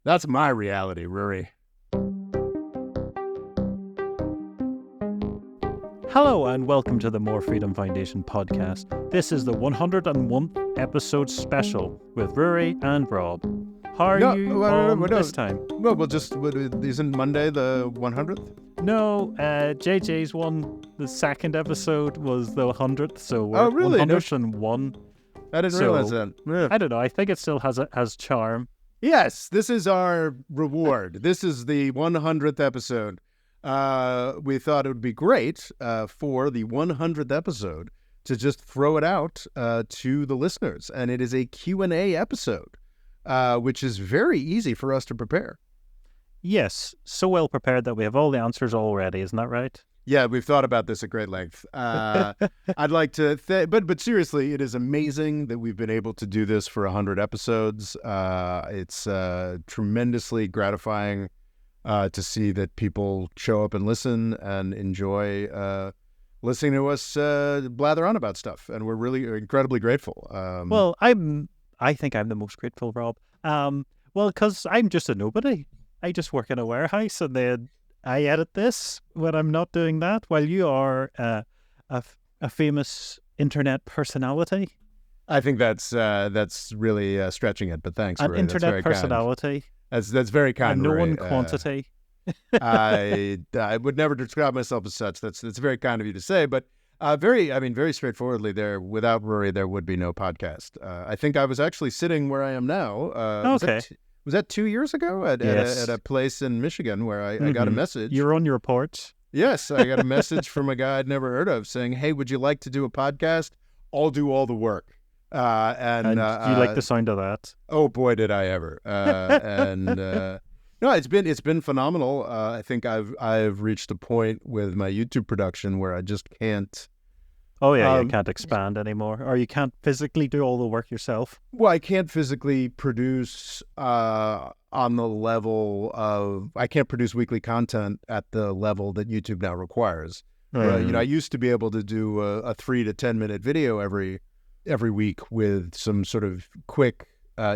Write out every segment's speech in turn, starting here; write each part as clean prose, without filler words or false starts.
That's my reality, Ruairi. Hello and welcome to the More Freedom Foundation podcast. This is the 101th episode special with Ruairi and Rob. How are you on this time? No, isn't Monday the 100th? No, JJ's one, the second episode was the 100th, so we're really? 101. I didn't realize that. Yeah. I don't know, I think it still has charm. Yes, this is our reward. This is the 100th episode. We thought it would be great for the 100th episode to just throw it out to the listeners. And it is a Q&A episode, which is very easy for us to prepare. Yes, so well prepared that we have all the answers already, isn't that right? Yeah, we've thought about this at great length. I'd like to, but seriously, it is amazing that we've been able to do this for 100 episodes. It's tremendously gratifying to see that people show up and listen and enjoy listening to us blather on about stuff, and we're really incredibly grateful. Well, I think I'm the most grateful, Rob. Well, because I'm just a nobody. I just work in a warehouse, and then I edit this when I'm not doing that, while you are a famous internet personality. I think that's really stretching it, but thanks. An Ray. internet personality. That's very kind. A known Ray. quantity. I would never describe myself as such. That's very kind of you to say, but very straightforwardly, there without Ruairi, there would be no podcast. I think I was actually sitting where I am now. Okay. Was that 2 years ago at a place in Michigan where I got a message? You're on your porch. Yes, I got a message from a guy I'd never heard of saying, "Hey, would you like to do a podcast? I'll do all the work." And you like the sound of that? Oh boy, did I ever! No, it's been phenomenal. I think I've reached a point with my YouTube production where I just can't. Oh yeah, you can't expand anymore, or you can't physically do all the work yourself. Well, I can't physically produce on the level of I can't produce weekly content at the level that YouTube now requires. I used to be able to do a 3 to 10 minute video every week with some sort of quick,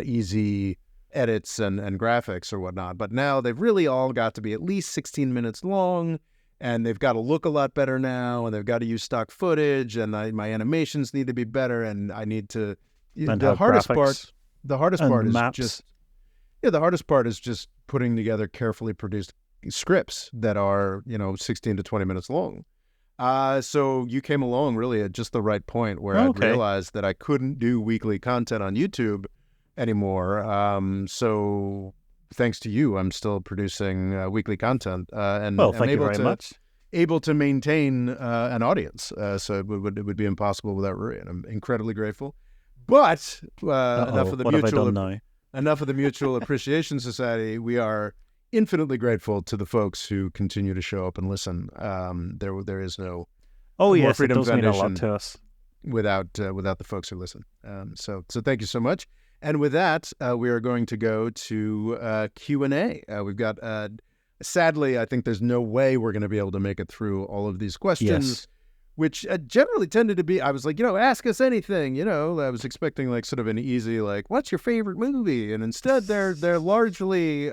easy edits and graphics or whatnot. But now they've really all got to be at least 16 minutes long. And they've got to look a lot better now, and they've got to use stock footage, and my animations need to be better, and I need to. The hardest part is just putting together carefully produced scripts that are 16 to 20 minutes long. So you came along really at just the right point where I realized that I couldn't do weekly content on YouTube anymore. So thanks to you, I'm still producing weekly content, and thank you very much. Able to maintain an audience. So it would be impossible without Ruairi, and I'm incredibly grateful. But enough of the Mutual Appreciation Society. We are infinitely grateful to the folks who continue to show up and listen. There is no More Freedom it does Foundation mean a lot to us without the folks who listen. So thank you so much. And with that, we are going to go to Q&A. We've got, sadly, I think there's no way we're going to be able to make it through all of these questions, which generally tended to be, I was like, ask us anything. I was expecting like sort of an easy, like, what's your favorite movie? And instead, they're largely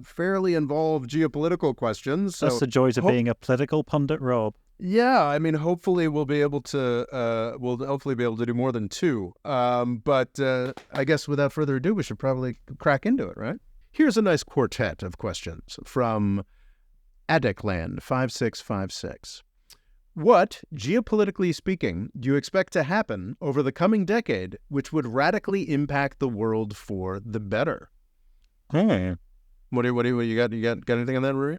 fairly involved geopolitical questions. So that's the joys of being a political pundit, Rob. Yeah, I mean, hopefully we'll be able to do more than two. But I guess without further ado, we should probably crack into it, right? Here's a nice quartet of questions from Adekland 5656. What, geopolitically speaking, do you expect to happen over the coming decade, which would radically impact the world for the better? What do you got? You got anything on that, Ruairi?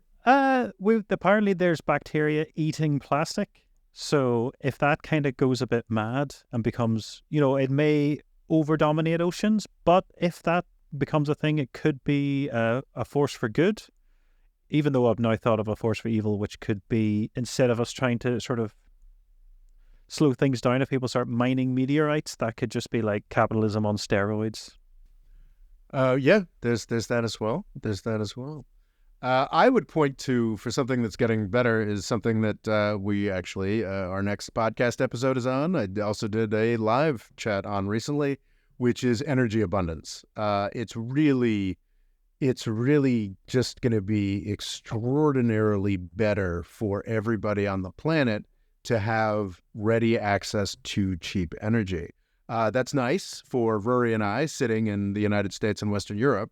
Apparently there's bacteria eating plastic. So if that kind of goes a bit mad and becomes, it may over-dominate oceans, but if that becomes a thing, it could be a force for good, even though I've now thought of a force for evil, which could be, instead of us trying to sort of slow things down, if people start mining meteorites, that could just be like capitalism on steroids. Yeah, there's that as well. I would point to, for something that's getting better, is something that we actually, our next podcast episode is on. I also did a live chat on recently, which is energy abundance. It's really it's really just going to be extraordinarily better for everybody on the planet to have ready access to cheap energy. That's nice for Ruairi and I sitting in the United States and Western Europe,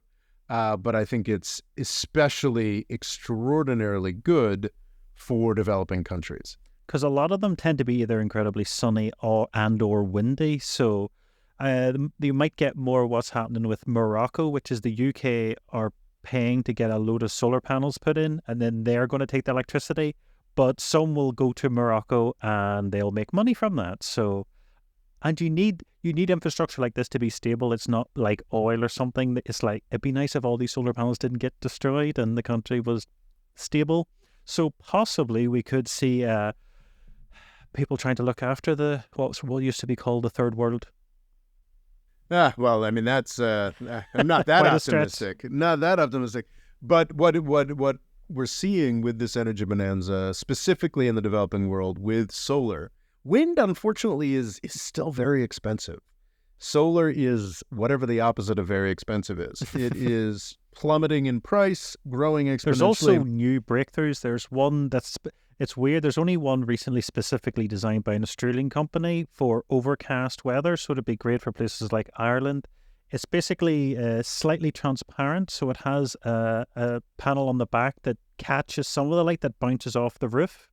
but I think it's especially extraordinarily good for developing countries. Because a lot of them tend to be either incredibly sunny or windy. So you might get more what's happening with Morocco, which is the UK are paying to get a load of solar panels put in, and then they're going to take the electricity. But some will go to Morocco and they'll make money from that. So, and you need infrastructure like this to be stable. It's not like oil or something. It's like, it'd be nice if all these solar panels didn't get destroyed and the country was stable. So possibly we could see people trying to look after what used to be called the third world. Well, I mean, that's I'm not that optimistic. Not that optimistic. But what we're seeing with this energy bonanza, specifically in the developing world with solar, wind, unfortunately, is still very expensive. Solar is whatever the opposite of very expensive is. It is plummeting in price, growing exponentially. There's also new breakthroughs. There's one it's weird. There's only one recently specifically designed by an Australian company for overcast weather, so it'd be great for places like Ireland. It's basically slightly transparent, so it has a panel on the back that catches some of the light that bounces off the roof.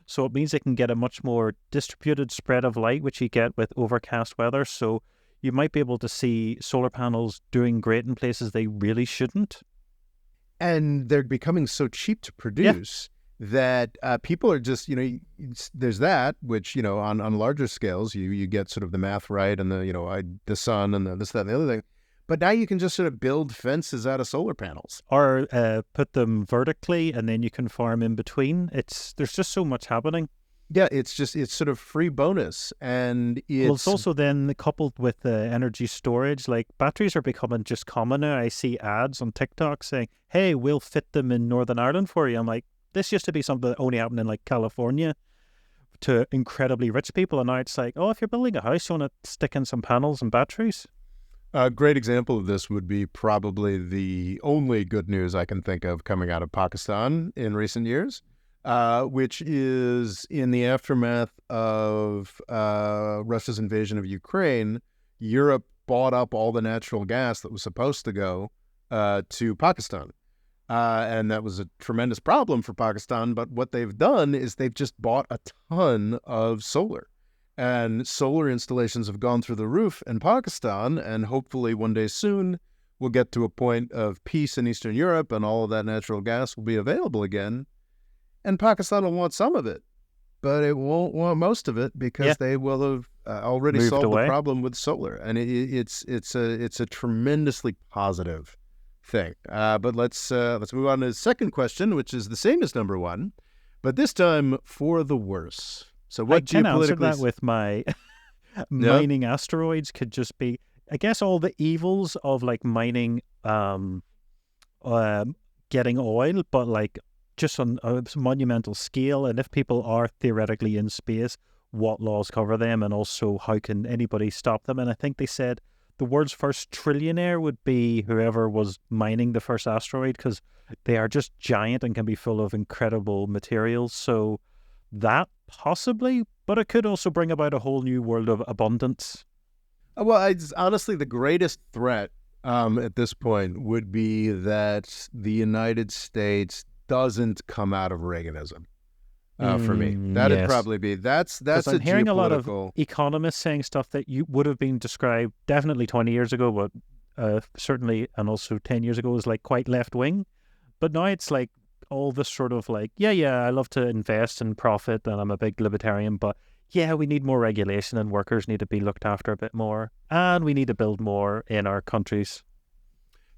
So it means it can get a much more distributed spread of light, which you get with overcast weather. So you might be able to see solar panels doing great in places they really shouldn't. And they're becoming so cheap to produce that people are just, there's that, which, on larger scales, you get sort of the math right and the sun and this, that, and the other thing. But now you can just sort of build fences out of solar panels. Or put them vertically and then you can farm in between. There's just so much happening. Yeah, it's sort of free bonus. And it's also then coupled with energy storage. Like batteries are becoming just common now. I see ads on TikTok saying, hey, we'll fit them in Northern Ireland for you. I'm like, this used to be something that only happened in like California to incredibly rich people. And now it's like, oh, if you're building a house, you want to stick in some panels and batteries. A great example of this would be probably the only good news I can think of coming out of Pakistan in recent years, which is in the aftermath of Russia's invasion of Ukraine. Europe bought up all the natural gas that was supposed to go to Pakistan. And that was a tremendous problem for Pakistan. But what they've done is they've just bought a ton of solar. And solar installations have gone through the roof in Pakistan. And hopefully one day soon, we'll get to a point of peace in Eastern Europe and all of that natural gas will be available again. And Pakistan will want some of it, but it won't want most of it because they will have already moved solved away. the problem with solar. And it's a tremendously positive thing. But let's move on to the second question, which is the same as number one, but this time for the worse. So what I can answer that with my mining asteroids could just be, I guess, all the evils of like mining, getting oil, but like just on a monumental scale. And if people are theoretically in space, what laws cover them, and also how can anybody stop them? And I think they said the world's first trillionaire would be whoever was mining the first asteroid, because they are just giant and can be full of incredible materials. So that possibly, but it could also bring about a whole new world of abundance. Well, it's honestly the greatest threat at this point would be that the United States doesn't come out of Reaganism. For me, that'd probably be that's I'm hearing a lot of geopolitical economists saying stuff that you would have been described definitely 20 years ago, but certainly, and also 10 years ago, was like quite left wing. But now it's like all this sort of like, I love to invest and profit, and I'm a big libertarian, but we need more regulation and workers need to be looked after a bit more, and we need to build more in our countries.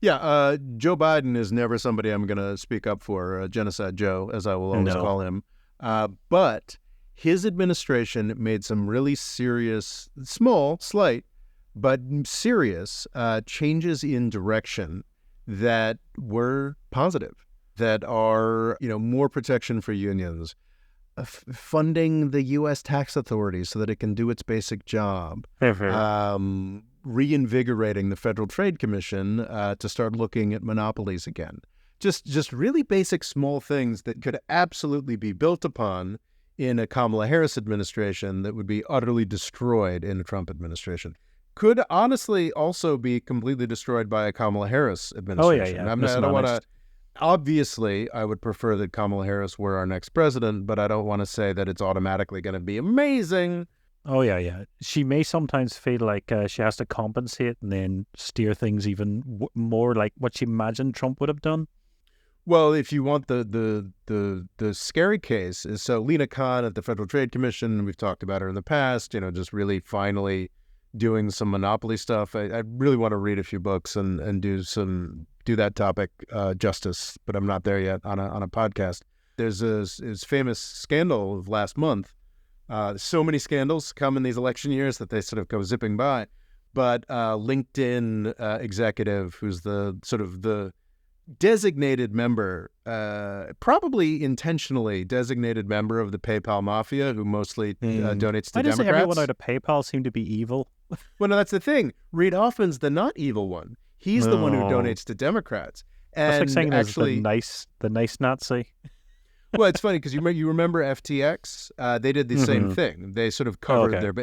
Joe Biden is never somebody I'm going to speak up for, Genocide Joe, as I will always call him. But his administration made some really serious, small, slight, but serious changes in direction that were positive, that are, more protection for unions, funding the U.S. tax authorities so that it can do its basic job, reinvigorating the Federal Trade Commission to start looking at monopolies again. Just really basic small things that could absolutely be built upon in a Kamala Harris administration that would be utterly destroyed in a Trump administration. Could honestly also be completely destroyed by a Kamala Harris administration. Oh, yeah. I don't want to... Obviously, I would prefer that Kamala Harris were our next president, but I don't want to say that it's automatically going to be amazing. Oh, yeah. She may sometimes feel like she has to compensate and then steer things even more like what she imagined Trump would have done. Well, if you want the scary case is, so Lena Khan at the Federal Trade Commission, we've talked about her in the past, just really finally doing some monopoly stuff. I really want to read a few books and do that topic justice, but I'm not there yet on a podcast. There's this famous scandal of last month. So many scandals come in these election years that they sort of go zipping by. But LinkedIn executive, who's the designated member, probably intentionally designated member of the PayPal mafia, who mostly donates to Democrats. Why does everyone out of PayPal seem to be evil? Well, no, that's the thing. Reid Hoffman's the not evil one. He's the one who donates to Democrats. And that's like saying actually, the nice Nazi. Well, it's funny because you remember FTX? They did the same thing. They sort of covered their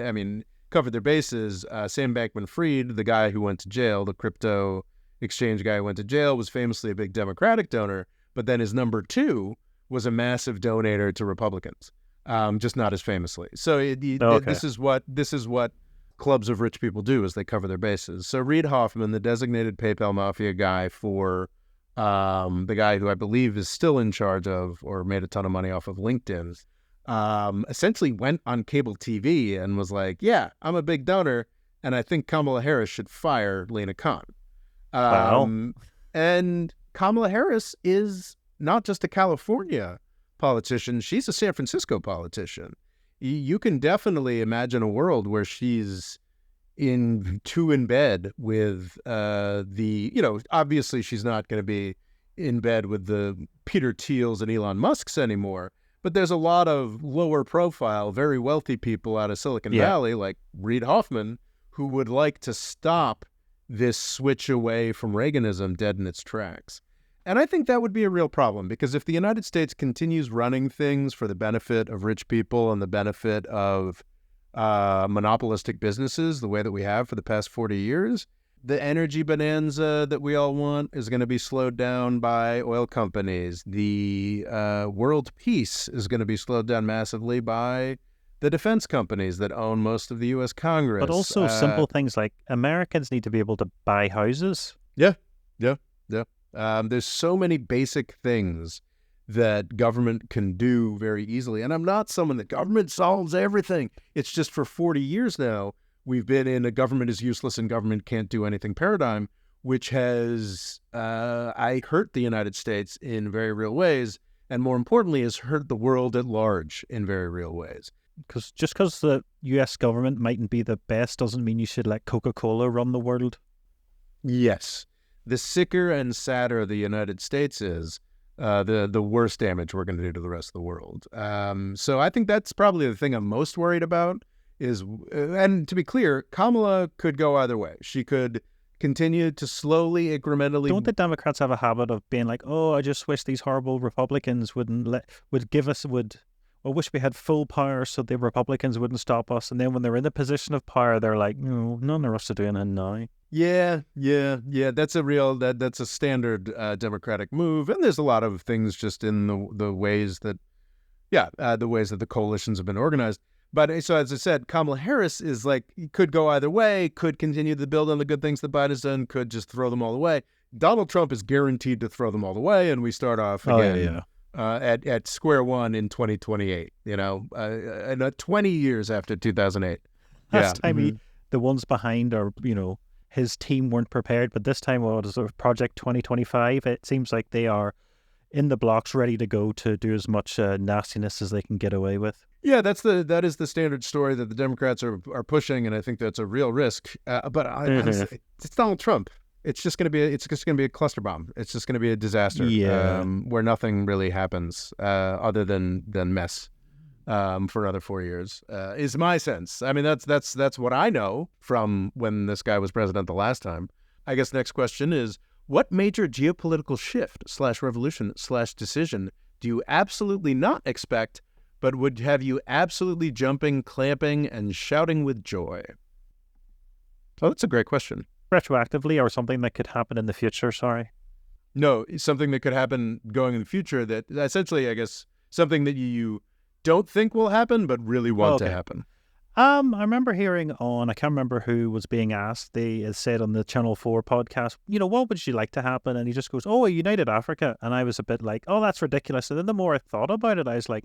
bases. Sam Bankman-Fried, the guy who went to jail, the crypto exchange guy who went to jail, was famously a big Democratic donor, but then his number two was a massive donator to Republicans, just not as famously. So this is what clubs of rich people do, is they cover their bases. So Reid Hoffman, the designated PayPal mafia guy for the guy who I believe is still in charge of, or made a ton of money off of LinkedIn, essentially went on cable TV and was like, yeah, I'm a big donor, and I think Kamala Harris should fire Lena Khan. Wow. And Kamala Harris is not just a California politician, she's a San Francisco politician. You can definitely imagine a world where she's in bed with obviously she's not going to be in bed with the Peter Thiels and Elon Musks anymore, but there's a lot of lower profile, very wealthy people out of Silicon Valley, like Reid Hoffman, who would like to stop this switch away from Reaganism dead in its tracks. And I think that would be a real problem, because if the United States continues running things for the benefit of rich people and the benefit of monopolistic businesses the way that we have for the past 40 years, the energy bonanza that we all want is going to be slowed down by oil companies. The world peace is going to be slowed down massively by the defense companies that own most of the U.S. Congress. But also simple things like Americans need to be able to buy houses. Yeah. There's so many basic things that government can do very easily. And I'm not someone that government solves everything. It's just for 40 years now, we've been in a government is useless and government can't do anything paradigm, which has hurt the United States in very real ways. And more importantly, has hurt the world at large in very real ways. Because just because the U.S. government mightn't be the best doesn't mean you should let Coca-Cola run the world. Yes. The sicker and sadder the United States is, the worse damage we're going to do to the rest of the world. So I think that's probably the thing I'm most worried about is, and to be clear, Kamala could go either way. She could continue to slowly, incrementally... Don't the Democrats have a habit of being like, oh, I just wish these horrible Republicans I wish we had full power so the Republicans wouldn't stop us. And then when they're in the position of power, they're like, no, none of us are doing it now. Yeah. That's a standard Democratic move. And there's a lot of things just in the ways that the coalitions have been organized. But so as I said, Kamala Harris is like, could go either way, could continue to build on the good things that Biden's done, could just throw them all away. Donald Trump is guaranteed to throw them all away, and we start off again. At square one in 2028, and 20 years after 2008. Last time the ones behind are, his team weren't prepared, but this time, what is it, Project 2025? It seems like they are in the blocks, ready to go to do as much nastiness as they can get away with. Yeah, that is the standard story that the Democrats are pushing, and I think that's a real risk. But honestly, it's Donald Trump. It's just going to be a cluster bomb. It's just going to be a disaster. Yeah. Where nothing really happens other than mess. for another 4 years, is my sense. I mean, that's what I know from when this guy was president the last time. I guess next question is, what major geopolitical shift / revolution / decision do you absolutely not expect, but would have you absolutely jumping, clapping, and shouting with joy? Oh, that's a great question. Retroactively, or something that could happen in the future, sorry. No, something that could happen going in the future that essentially, I guess, something that you don't think will happen, but really want to happen. I remember hearing I can't remember who was being asked, they said on the Channel 4 podcast, what would you like to happen? And he just goes, a united Africa. And I was a bit like, that's ridiculous. And then the more I thought about it, I was like,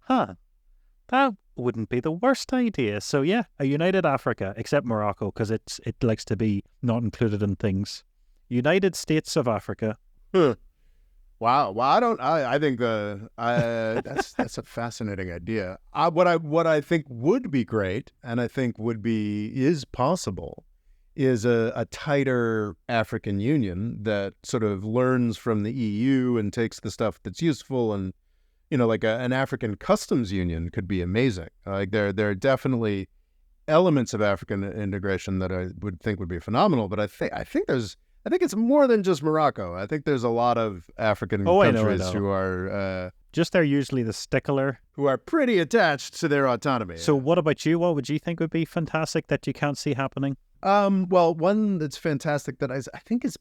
that wouldn't be the worst idea. So yeah, a united Africa, except Morocco, because it likes to be not included in things. United States of Africa. Wow. Well, I think that's a fascinating idea. What I think would be great, and I think is possible, is a tighter African Union that sort of learns from the EU and takes the stuff that's useful, and like an African customs union could be amazing. Like there are definitely elements of African integration that I would think would be phenomenal. But I think it's more than just Morocco. I think there's a lot of African countries who are just they're usually the stickler, who are pretty attached to their autonomy. So what about you? What would you think would be fantastic that you can't see happening? Well, one that's fantastic that I think is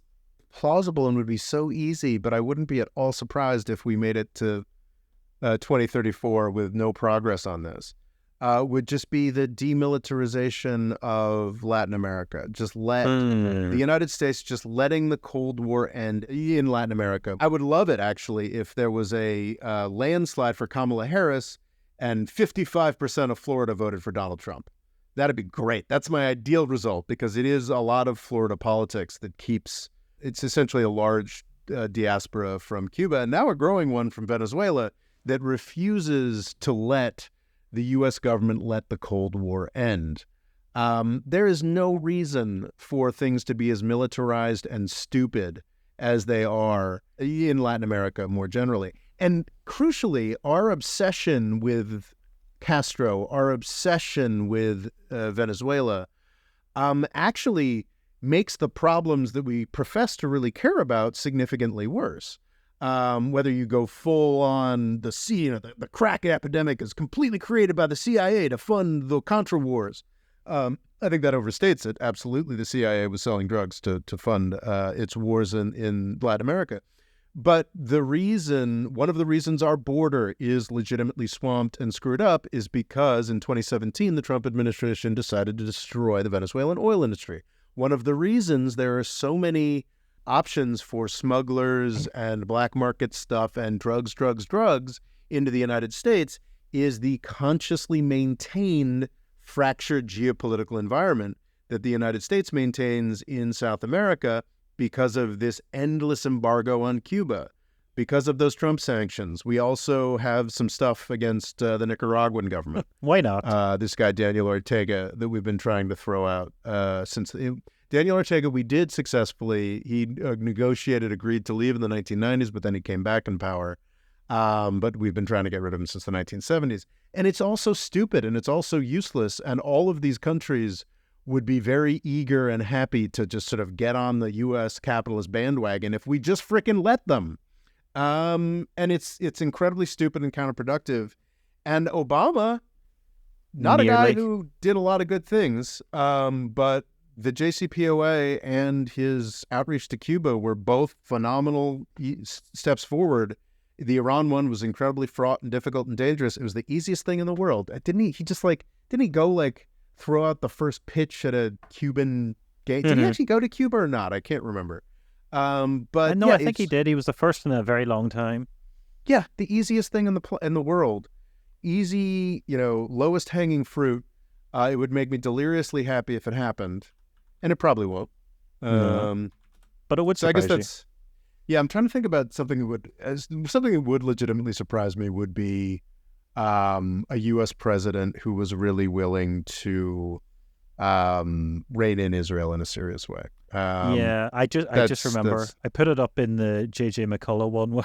plausible and would be so easy, but I wouldn't be at all surprised if we made it to 2034 with no progress on this, would just be the demilitarization of Latin America. Just let the United States, just letting the Cold War end in Latin America. I would love it, actually, if there was a landslide for Kamala Harris and 55% of Florida voted for Donald Trump. That'd be great. That's my ideal result, because it is a lot of Florida politics that it's essentially a large diaspora from Cuba, and now a growing one from Venezuela, that refuses to let the U.S. government let the Cold War end. There is no reason for things to be as militarized and stupid as they are in Latin America more generally. And crucially, our obsession with Castro, our obsession with Venezuela, actually makes the problems that we profess to really care about significantly worse. Whether you go full on the crack epidemic is completely created by the CIA to fund the Contra wars. I think that overstates it. Absolutely, the CIA was selling drugs to fund its wars in Latin America. But one of the reasons our border is legitimately swamped and screwed up is because in 2017, the Trump administration decided to destroy the Venezuelan oil industry. One of the reasons there are so many options for smugglers and black market stuff and drugs into the United States is the consciously maintained fractured geopolitical environment that the United States maintains in South America because of this endless embargo on Cuba, because of those Trump sanctions. We also have some stuff against the Nicaraguan government. Why not? This guy, Daniel Ortega, that we've been trying to throw out since... Daniel Ortega, we did successfully. He agreed to leave in the 1990s, but then he came back in power. But we've been trying to get rid of him since the 1970s. And it's also stupid, and it's also useless. And all of these countries would be very eager and happy to just sort of get on the U.S. capitalist bandwagon if we just frickin' let them. And it's incredibly stupid and counterproductive. And Obama, not a guy who did a lot of good things, but the JCPOA and his outreach to Cuba were both phenomenal steps forward. The Iran one was incredibly fraught and difficult and dangerous. It was the easiest thing in the world. Didn't he go throw out the first pitch at a Cuban game? Did he actually go to Cuba or not? I can't remember. But no, yeah, I think he did. He was the first in a very long time. Yeah, the easiest thing in the world. Easy, lowest hanging fruit. It would make me deliriously happy if it happened. And it probably won't. But it would surprise I guess that's... Yeah, I'm trying to think about something that would legitimately surprise me would be a U.S. president who was really willing to rein in Israel in a serious way. I just remember I put it up in the J.J. McCullough one.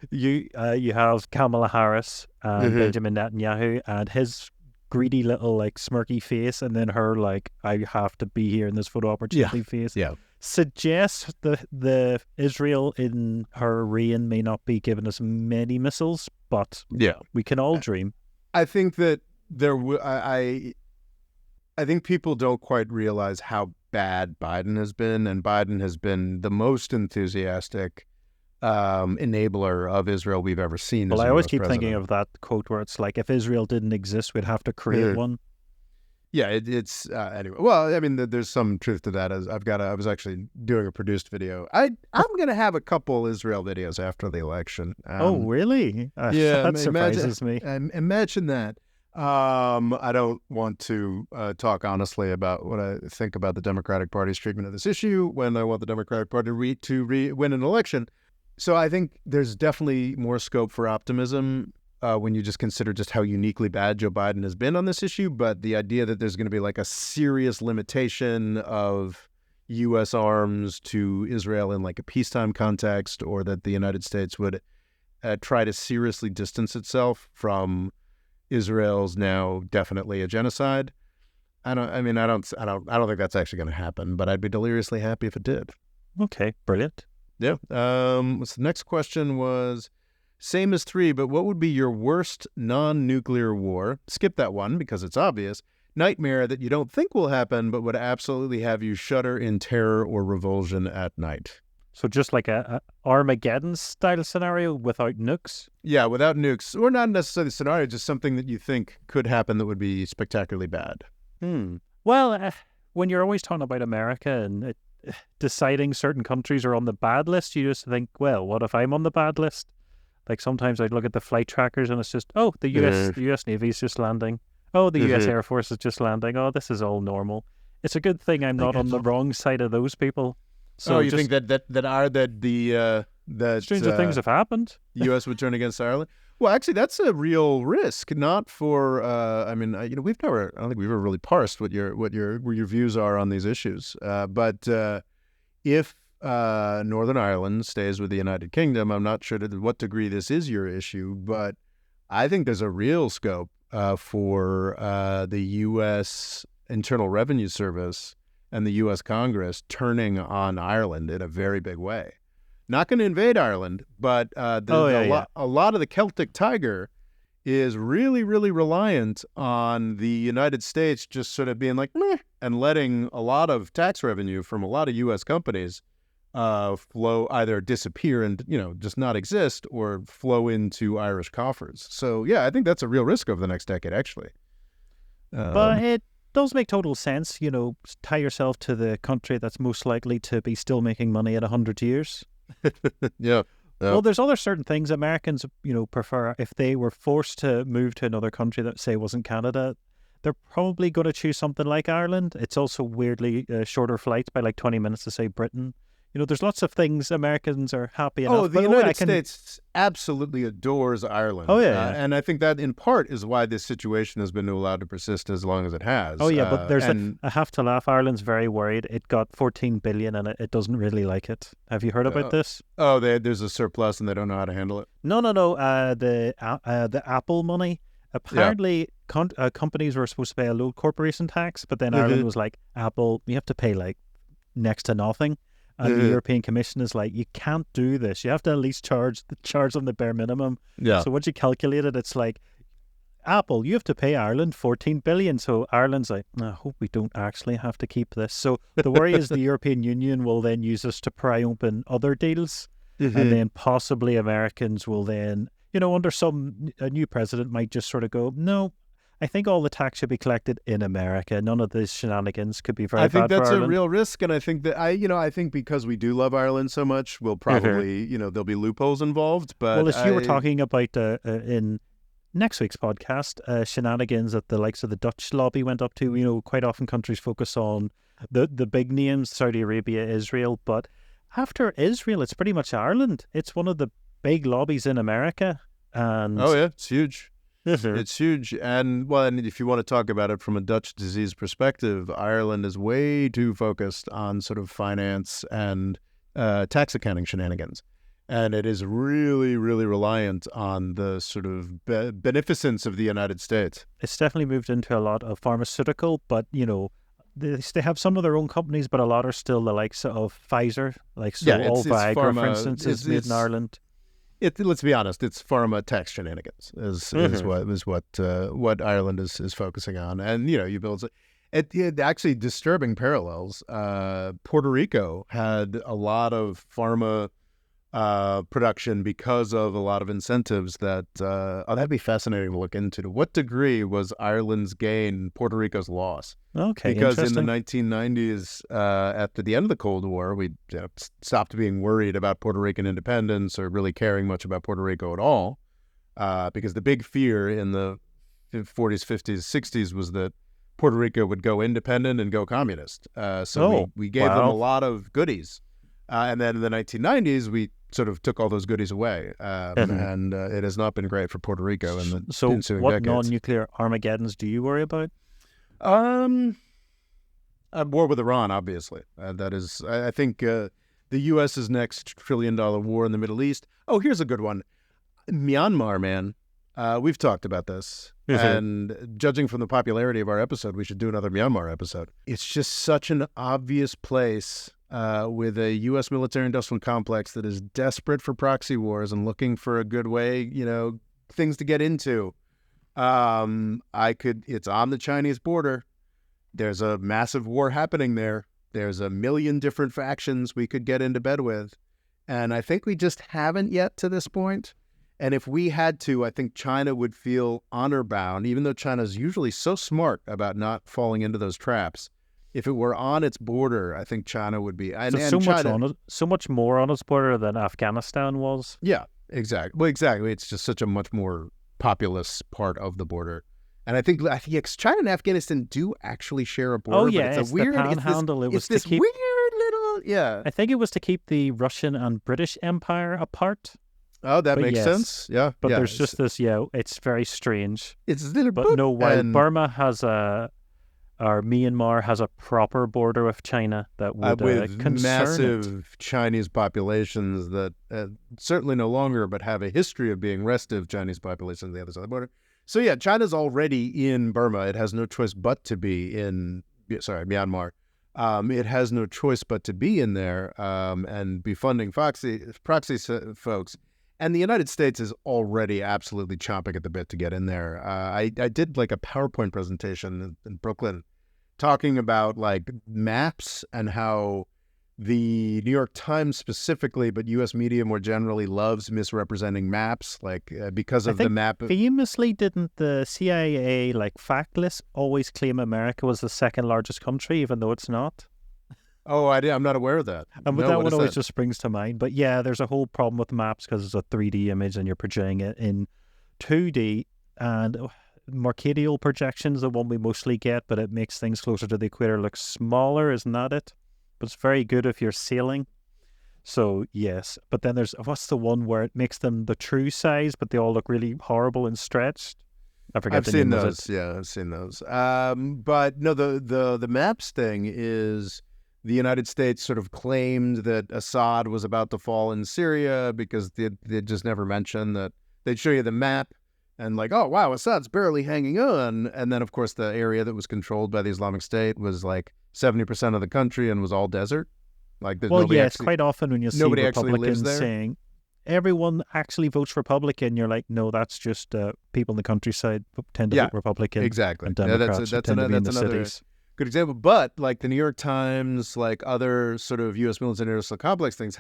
you have Kamala Harris and Mm-hmm. Benjamin Netanyahu and his greedy little like smirky face, and then her like I have to be here in this photo Yeah. opportunity face. Yeah. Suggests the Israel in her reign may not be giving us many missiles, but Yeah. we can all dream. I think that I think people don't quite realize how bad Biden has been, and Biden has been the most enthusiastic enabler of Israel we've ever seen Well, as a I always U.S. keep thinking president. of that quote where it's like, if Israel didn't exist, we'd have to create Mhm. one. Yeah, it's anyway. Well, I mean, there's some truth to that. As I was actually doing a produced video. I'm gonna have a couple Israel videos after the election. Oh, really? Yeah, That surprises me. imagine that. I don't want to talk honestly about what I think about the Democratic Party's treatment of this issue when I want the Democratic Party to win an election. So I think there's definitely more scope for optimism when you just consider just how uniquely bad Joe Biden has been on this issue. But the idea that there's going to be like a serious limitation of U.S. arms to Israel in like a peacetime context, or that the United States would try to seriously distance itself from Israel's now definitely a genocide. I don't think that's actually going to happen, but I'd be deliriously happy if it did. Okay, brilliant. Yeah. So the next question was same as 3, but what would be your worst non-nuclear war? Skip that one because it's obvious. Nightmare that you don't think will happen, but would absolutely have you shudder in terror or revulsion at night. So just like a Armageddon style scenario without nukes? Yeah, without nukes, or not necessarily a scenario, just something that you think could happen that would be spectacularly bad. Well, when you're always talking about America and deciding certain countries are on the bad list, you just think, well, what if I'm on the bad list? Like sometimes I'd look at the flight trackers and it's just, oh, the US Navy's just landing. Oh, the US Air Force is just landing. Oh, this is all normal. It's a good thing I'm not on the wrong side of those people. So you think that stranger things have happened? The U.S. would turn against Ireland? Well, actually, that's a real risk. Not for I don't think we've ever really parsed what your views are on these issues. But if Northern Ireland stays with the United Kingdom, I'm not sure to what degree this is your issue, but I think there's a real scope for the U.S. Internal Revenue Service and the U.S. Congress turning on Ireland in a very big way. Not going to invade Ireland, but a lot of the Celtic Tiger is really, really reliant on the United States just sort of being like, meh, and letting a lot of tax revenue from a lot of U.S. companies flow, either disappear and, just not exist, or flow into Irish coffers. So, yeah, I think that's a real risk over the next decade, actually. But it does make total sense, tie yourself to the country that's most likely to be still making money at 100 years. Yeah. Well, there's other certain things Americans, prefer. If they were forced to move to another country that, say, wasn't Canada, they're probably going to choose something like Ireland. It's also weirdly shorter flights by like 20 minutes to, say, Britain. There's lots of things Americans are happy enough. Oh, the United States absolutely adores Ireland. Oh, yeah. And I think that in part is why this situation has been allowed to persist as long as it has. Oh, yeah, but I have to laugh. Ireland's very worried. It got 14 billion and it doesn't really like it. Have you heard about this? Oh, there's a surplus and they don't know how to handle it? No. The Apple money. Apparently, companies were supposed to pay a low corporation tax, but then Ireland was like, Apple, you have to pay like next to nothing. And the European Commission is like, you can't do this. You have to at least charge them the bare minimum. Yeah. So once you calculate it, it's like, Apple, you have to pay Ireland 14 billion. So Ireland's like, I hope we don't actually have to keep this. So the worry is the European Union will then use us to pry open other deals. And then possibly Americans will then, under a new president might just sort of go, no, I think all the tax should be collected in America. None of these shenanigans could be very bad for Ireland. I think that's a real risk, and I think that I think because we do love Ireland so much, we'll probably there'll be loopholes involved. But well, as you were talking about in next week's podcast, shenanigans that the likes of the Dutch lobby went up to. Quite often countries focus on the big names, Saudi Arabia, Israel, but after Israel, it's pretty much Ireland. It's one of the big lobbies in America, and oh yeah, it's huge. It's huge. And if you want to talk about it from a Dutch disease perspective, Ireland is way too focused on sort of finance and tax accounting shenanigans. And it is really, really reliant on the sort of beneficence of the United States. It's definitely moved into a lot of pharmaceutical, but, they have some of their own companies, but a lot are still the likes of Pfizer. Like, so Yeah, all it's Viagra, pharma. for instance, is made in Ireland. Let's be honest, it's pharma tax shenanigans is what Ireland is focusing on. And, you build it actually disturbing parallels. Puerto Rico had a lot of pharma production because of a lot of incentives that that'd be fascinating to look into. To what degree was Ireland's gain Puerto Rico's loss? Okay, because in the interesting. 1990s, at the end of the Cold War, we stopped being worried about Puerto Rican independence or really caring much about Puerto Rico at all, because the big fear in the 40s, 50s, 60s was that Puerto Rico would go independent and go communist. We gave them a Wow. lot of goodies. And then in the 1990s, we sort of took all those goodies away. And it has not been great for Puerto Rico in the So ensuing what decades. non-nuclear Armageddons do you worry about? War with Iran, obviously. That is, I think, the U.S.'s next $1 trillion war in the Middle East. Oh, here's a good one. Myanmar, man. We've talked about this. And judging from the popularity of our episode, we should do another Myanmar episode. It's just such an obvious place with a U.S. military-industrial complex that is desperate for proxy wars and looking for a good way, things to get into. It's on the Chinese border. There's a massive war happening there. There's a million different factions we could get into bed with. And I think we just haven't yet to this point. And if we had to, I think China would feel honor bound, even though China's usually so smart about not falling into those traps. If it were on its border, I think China would be. So much more on its border than Afghanistan was. Yeah, exactly. Well, exactly. It's just such a much more populous part of the border. And I think China and Afghanistan do actually share a border. Oh yeah, but it's a weird panhandle. It's this weird little I think it was to keep the Russian and British Empire apart. Oh, that makes sense. Yeah, but there's just this. Yeah, it's very strange. It's a little. But no, while Burma has or Myanmar has a proper border with China that would with massive it. Chinese populations that certainly no longer, but have a history of being restive Chinese populations on the other side of the border. So yeah, China's already in Burma. It has no choice but to be in. Myanmar. It has no choice but to be in there and be funding proxy folks. And the United States is already absolutely chomping at the bit to get in there. I did like a PowerPoint presentation in Brooklyn talking about like maps and how the New York Times specifically, but U.S. media more generally, loves misrepresenting maps, like because of the map. Famously, didn't the CIA fact list always claim America was the second largest country, even though it's not? Oh, I'm not aware of that. And that one always just springs to mind. But yeah, there's a whole problem with maps because it's a 3D image and you're projecting it in 2D. And Mercadial projection is the one we mostly get, but it makes things closer to the equator look smaller, isn't that it? But it's very good if you're sailing. So yes, but then there's what's the one where it makes them the true size, but they all look really horrible and stretched. I forget. I've seen those. Yeah, I've seen those. But no, the maps thing is. The United States sort of claimed that Assad was about to fall in Syria because they just never mentioned that they'd show you the map and like, oh, wow, Assad's barely hanging on. And then, of course, the area that was controlled by the Islamic State was like 70% of the country and was all desert. Like, it's quite often when you see Republicans saying everyone actually votes Republican, you're like, no, that's just people in the countryside tend to vote Republican. Exactly. And Democrats tend to be in the cities. Good example, but like the New York Times, like other sort of U.S. military-industrial complex things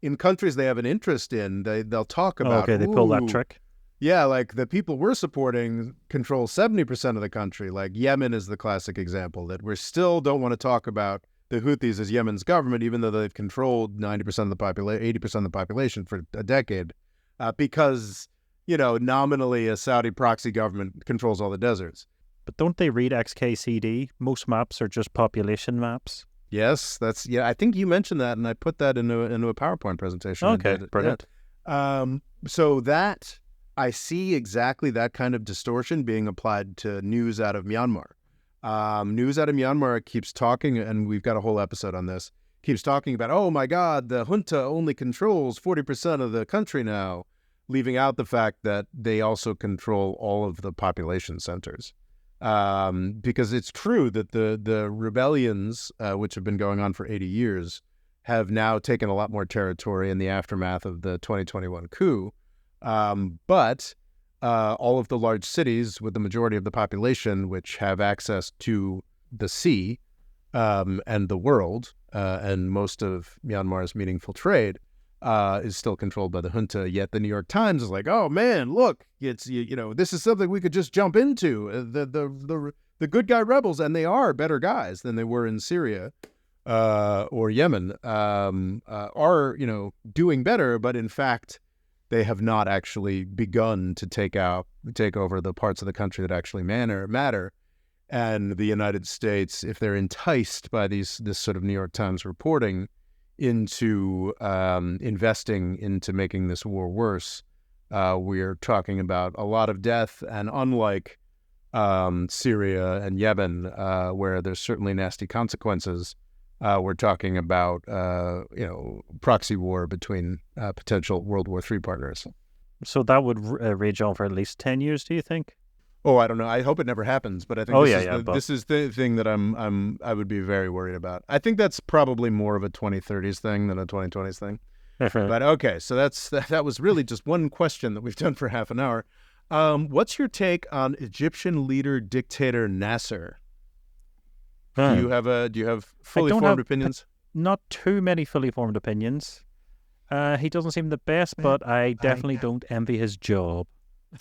in countries they have an interest in, they'll talk about. Okay, they pull that trick. Yeah, like the people we're supporting control 70% of the country. Like Yemen is the classic example that we still don't want to talk about the Houthis as Yemen's government, even though they've controlled 90% of the population, 80% of the population for a decade, because nominally a Saudi proxy government controls all the deserts. But don't they read XKCD? Most maps are just population maps. Yes, I think you mentioned that, and I put that into a PowerPoint presentation. Okay, brilliant. Yeah. So that I see exactly that kind of distortion being applied to news out of Myanmar. News out of Myanmar keeps talking, and we've got a whole episode on this. keeps talking about, oh my God, the junta only controls 40% of the country now, leaving out the fact that they also control all of the population centers. Because it's true that the rebellions, which have been going on for 80 years, have now taken a lot more territory in the aftermath of the 2021 coup. But all of the large cities with the majority of the population, which have access to the sea and the world, and most of Myanmar's meaningful trade, is still controlled by the junta. Yet the New York Times is like, oh man, look, it's this is something we could just jump into. The good guy rebels, and they are better guys than they were in Syria or Yemen, are doing better, but in fact they have not actually begun to take over the parts of the country that actually matter. And the United States, if they're enticed by this sort of New York Times reporting into investing into making this war worse, we're talking about a lot of death. And unlike Syria and Yemen, where there's certainly nasty consequences, we're talking about proxy war between potential World War III partners. So that would rage on for at least 10 years, do you think? Oh, I don't know. I hope it never happens, but I think this is the thing that I would be very worried about. I think that's probably more of a 2030s thing than a 2020s thing. But okay, so that was really just one question that we've done for half an hour. What's your take on Egyptian leader dictator Nasser? Do you have fully formed opinions? Not too many fully formed opinions. He doesn't seem the best, but I definitely don't envy his job.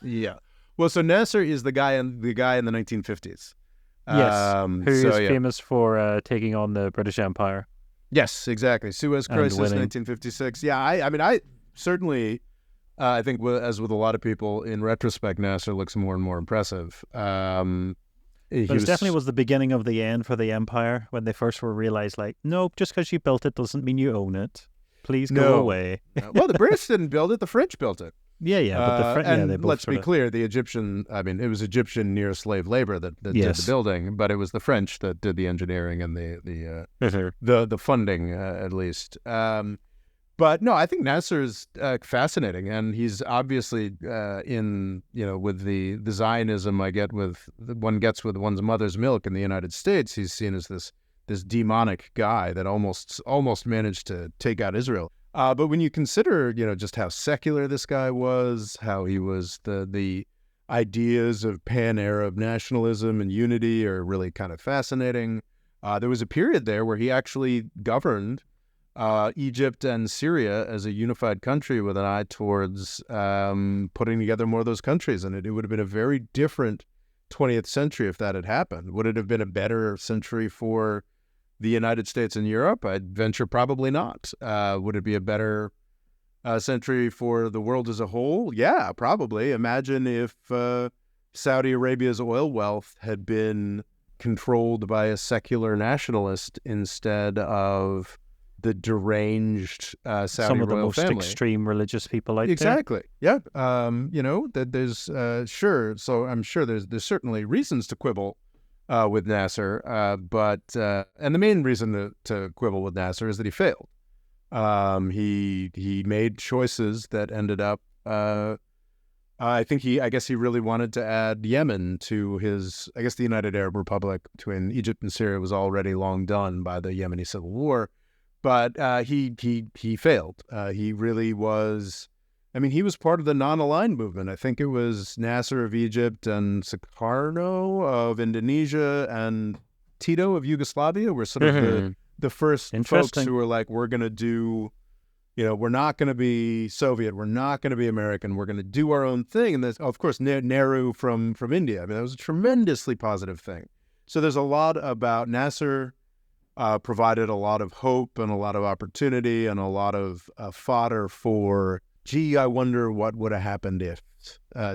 Yeah. Well, so Nasser is the guy in the 1950s. Yes, who is famous for taking on the British Empire. Yes, exactly. Suez Crisis, 1956. Yeah, I mean, I certainly, I think as with a lot of people, in retrospect, Nasser looks more and more impressive. But it definitely was the beginning of the end for the empire when they first were realized, like, no, just because you built it doesn't mean you own it. Please go away. Well, the British didn't build it; the French built it. Yeah, but and let's be clear, the Egyptian, I mean, it was Egyptian near slave labor that did the building, but it was the French that did the engineering and the funding, at least. But no, I think Nasser is fascinating, and he's obviously with the Zionism one gets with one's mother's milk in the United States. He's seen as this demonic guy that almost managed to take out Israel. But when you consider, just how secular this guy was, how he was the ideas of pan-Arab nationalism and unity are really kind of fascinating. There was a period there where he actually governed Egypt and Syria as a unified country with an eye towards putting together more of those countries. And it would have been a very different 20th century if that had happened. Would it have been a better century for the United States and Europe? I'd venture probably not. Would it be a better century for the world as a whole? Yeah, probably. Imagine if Saudi Arabia's oil wealth had been controlled by a secular nationalist instead of the deranged Saudi some of the royal most family. Extreme religious people out Exactly. Yeah. That there's sure. So I'm sure there's certainly reasons to quibble with Nasser, but and the main reason to quibble with Nasser is that he failed. He made choices that ended up. I guess he really wanted to add Yemen to his. I guess the United Arab Republic between Egypt and Syria was already long done by the Yemeni civil war, but he failed. He really was. I mean, he was part of the non-aligned movement. I think it was Nasser of Egypt and Sukarno of Indonesia and Tito of Yugoslavia were sort of the first folks who were like, we're going to do, we're not going to be Soviet. We're not going to be American. We're going to do our own thing. And there's, of course, Nehru from India. I mean, that was a tremendously positive thing. So there's a lot about Nasser provided a lot of hope and a lot of opportunity and a lot of fodder for, gee, I wonder what would have happened if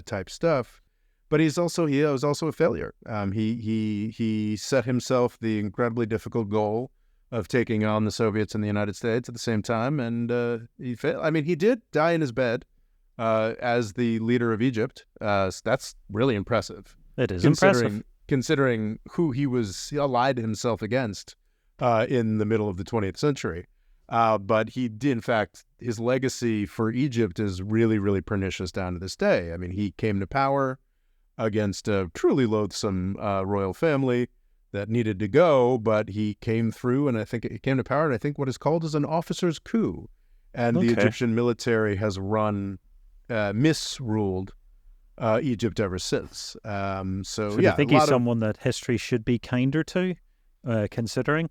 type stuff. But he was also a failure. He set himself the incredibly difficult goal of taking on the Soviets and the United States at the same time, and he failed. I mean, he did die in his bed as the leader of Egypt. So that's really impressive. It is impressive. Considering who he was allied himself against in the middle of the 20th century. But he did, in fact, his legacy for Egypt is really, really pernicious down to this day. I mean, he came to power against a truly loathsome royal family that needed to go, but he came through, and I think he came to power, and I think what is called as an officer's coup. And the Egyptian military has misruled Egypt ever since. So do you think he's someone that history should be kinder to, considering?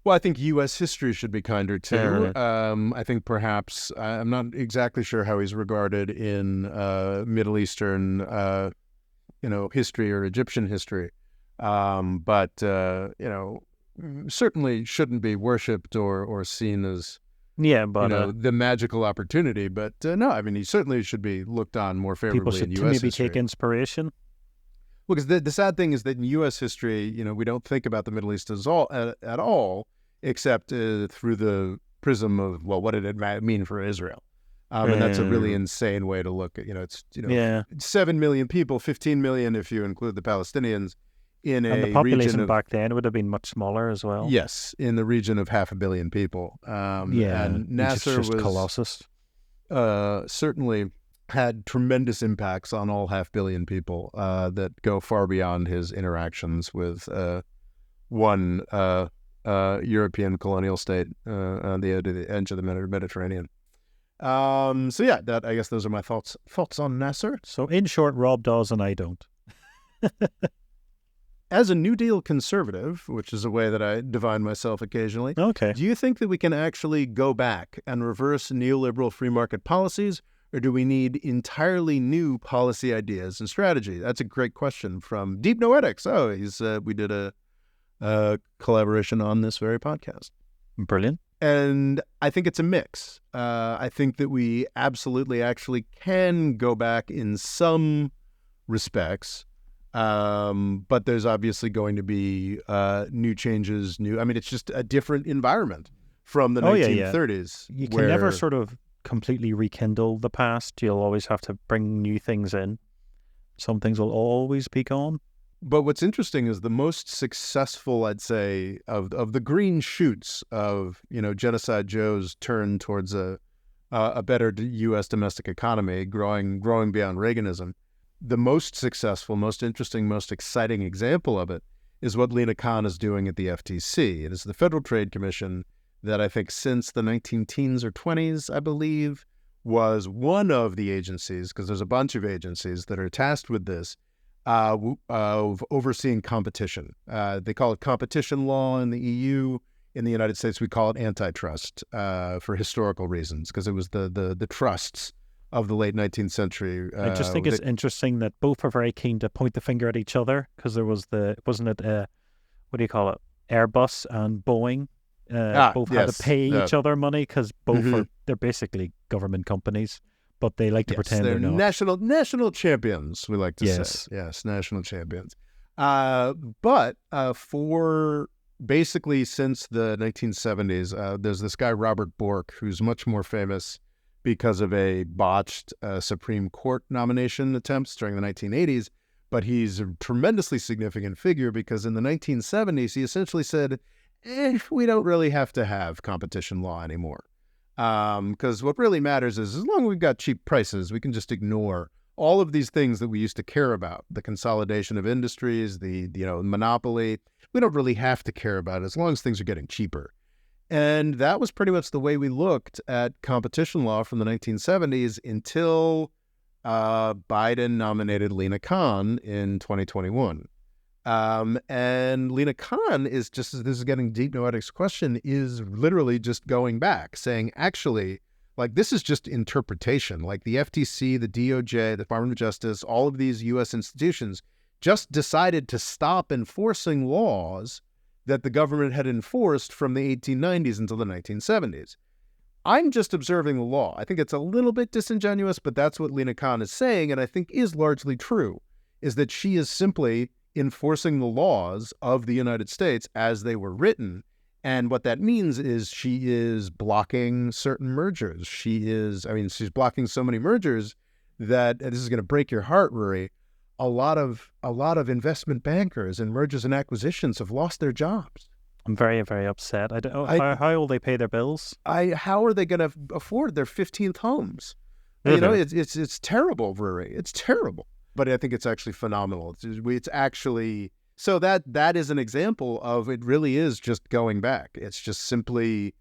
Well, I think U.S. history should be kinder too. I think perhaps I'm not exactly sure how he's regarded in Middle Eastern, history or Egyptian history, but certainly shouldn't be worshipped or seen as the magical opportunity. But no, I mean, he certainly should be looked on more favorably in U.S. history. People should maybe take inspiration. Well, because the sad thing is that in U.S. history, we don't think about the Middle East at all, except through the prism of, well, what did it mean for Israel? And that's a really insane way to look at, it's 7 million people, 15 million if you include the Palestinians, in and a the population region of, back then would have been much smaller as well. Yes, in the region of 500 million people. And Nasser was colossus. Certainly had tremendous impacts on all 500 million people that go far beyond his interactions with one European colonial state on the edge of the Mediterranean. I guess those are my thoughts on Nasser. So in short, Rob does and I don't. As a New Deal conservative, which is a way that I define myself occasionally, okay, do you think that we can actually go back and reverse neoliberal free market policies, or do we need entirely new policy ideas and strategy? That's a great question from Deep Noetics. We did a collaboration on this very podcast. Brilliant. And I think it's a mix. I think that we absolutely actually can go back in some respects, but there's obviously going to be new changes. It's just a different environment from the 1930s. You can never sort of completely rekindle the past. You'll always have to bring new things in. Some things will always be gone. But what's interesting is the most successful, I'd say, of the green shoots of Genocide Joe's turn towards a better U.S. domestic economy, growing beyond Reaganism. The most successful, most interesting, most exciting example of it is what Lina Khan is doing at the FTC. It is the Federal Trade Commission that I think since the 19-teens or 20s, I believe, was one of the agencies, because there's a bunch of agencies that are tasked with this, of overseeing competition. They call it competition law in the EU. In the United States, we call it antitrust for historical reasons, because it was the trusts of the late 19th century. I just think it's interesting that both are very keen to point the finger at each other, because there was Airbus and Boeing both had to pay each other money, because both they're basically government companies, but they like to pretend they're not. National champions, we like to say. Yes, national champions. But for basically since the 1970s, there's this guy, Robert Bork, who's much more famous because of a botched Supreme Court nomination attempts during the 1980s. But he's a tremendously significant figure because in the 1970s, he essentially said, we don't really have to have competition law anymore. Because what really matters is as long as we've got cheap prices, we can just ignore all of these things that we used to care about, the consolidation of industries, the monopoly. We don't really have to care about it as long as things are getting cheaper. And that was pretty much the way we looked at competition law from the 1970s until Biden nominated Lina Khan in 2021. And Lina Khan is just, this is getting Deep Noetic's question, is literally just going back saying, actually, like, this is just interpretation. Like the FTC, the DOJ, the Department of Justice, all of these U.S. institutions just decided to stop enforcing laws that the government had enforced from the 1890s until the 1970s. I'm just observing the law. I think it's a little bit disingenuous, but that's what Lina Khan is saying, and I think is largely true, is that she is simply enforcing the laws of the United States as they were written. And what that means is she is blocking certain mergers. She's blocking so many mergers that, and this is going to break your heart, Ruairi, a lot of investment bankers and mergers and acquisitions have lost their jobs. I'm very, very upset. I don't know I, how will they pay their bills? how are they going to afford their 15th homes? Hmm. It's terrible, Ruairi. It's terrible. But I think it's actually phenomenal. It's actually so that is an example of it really is just going back. It's just simply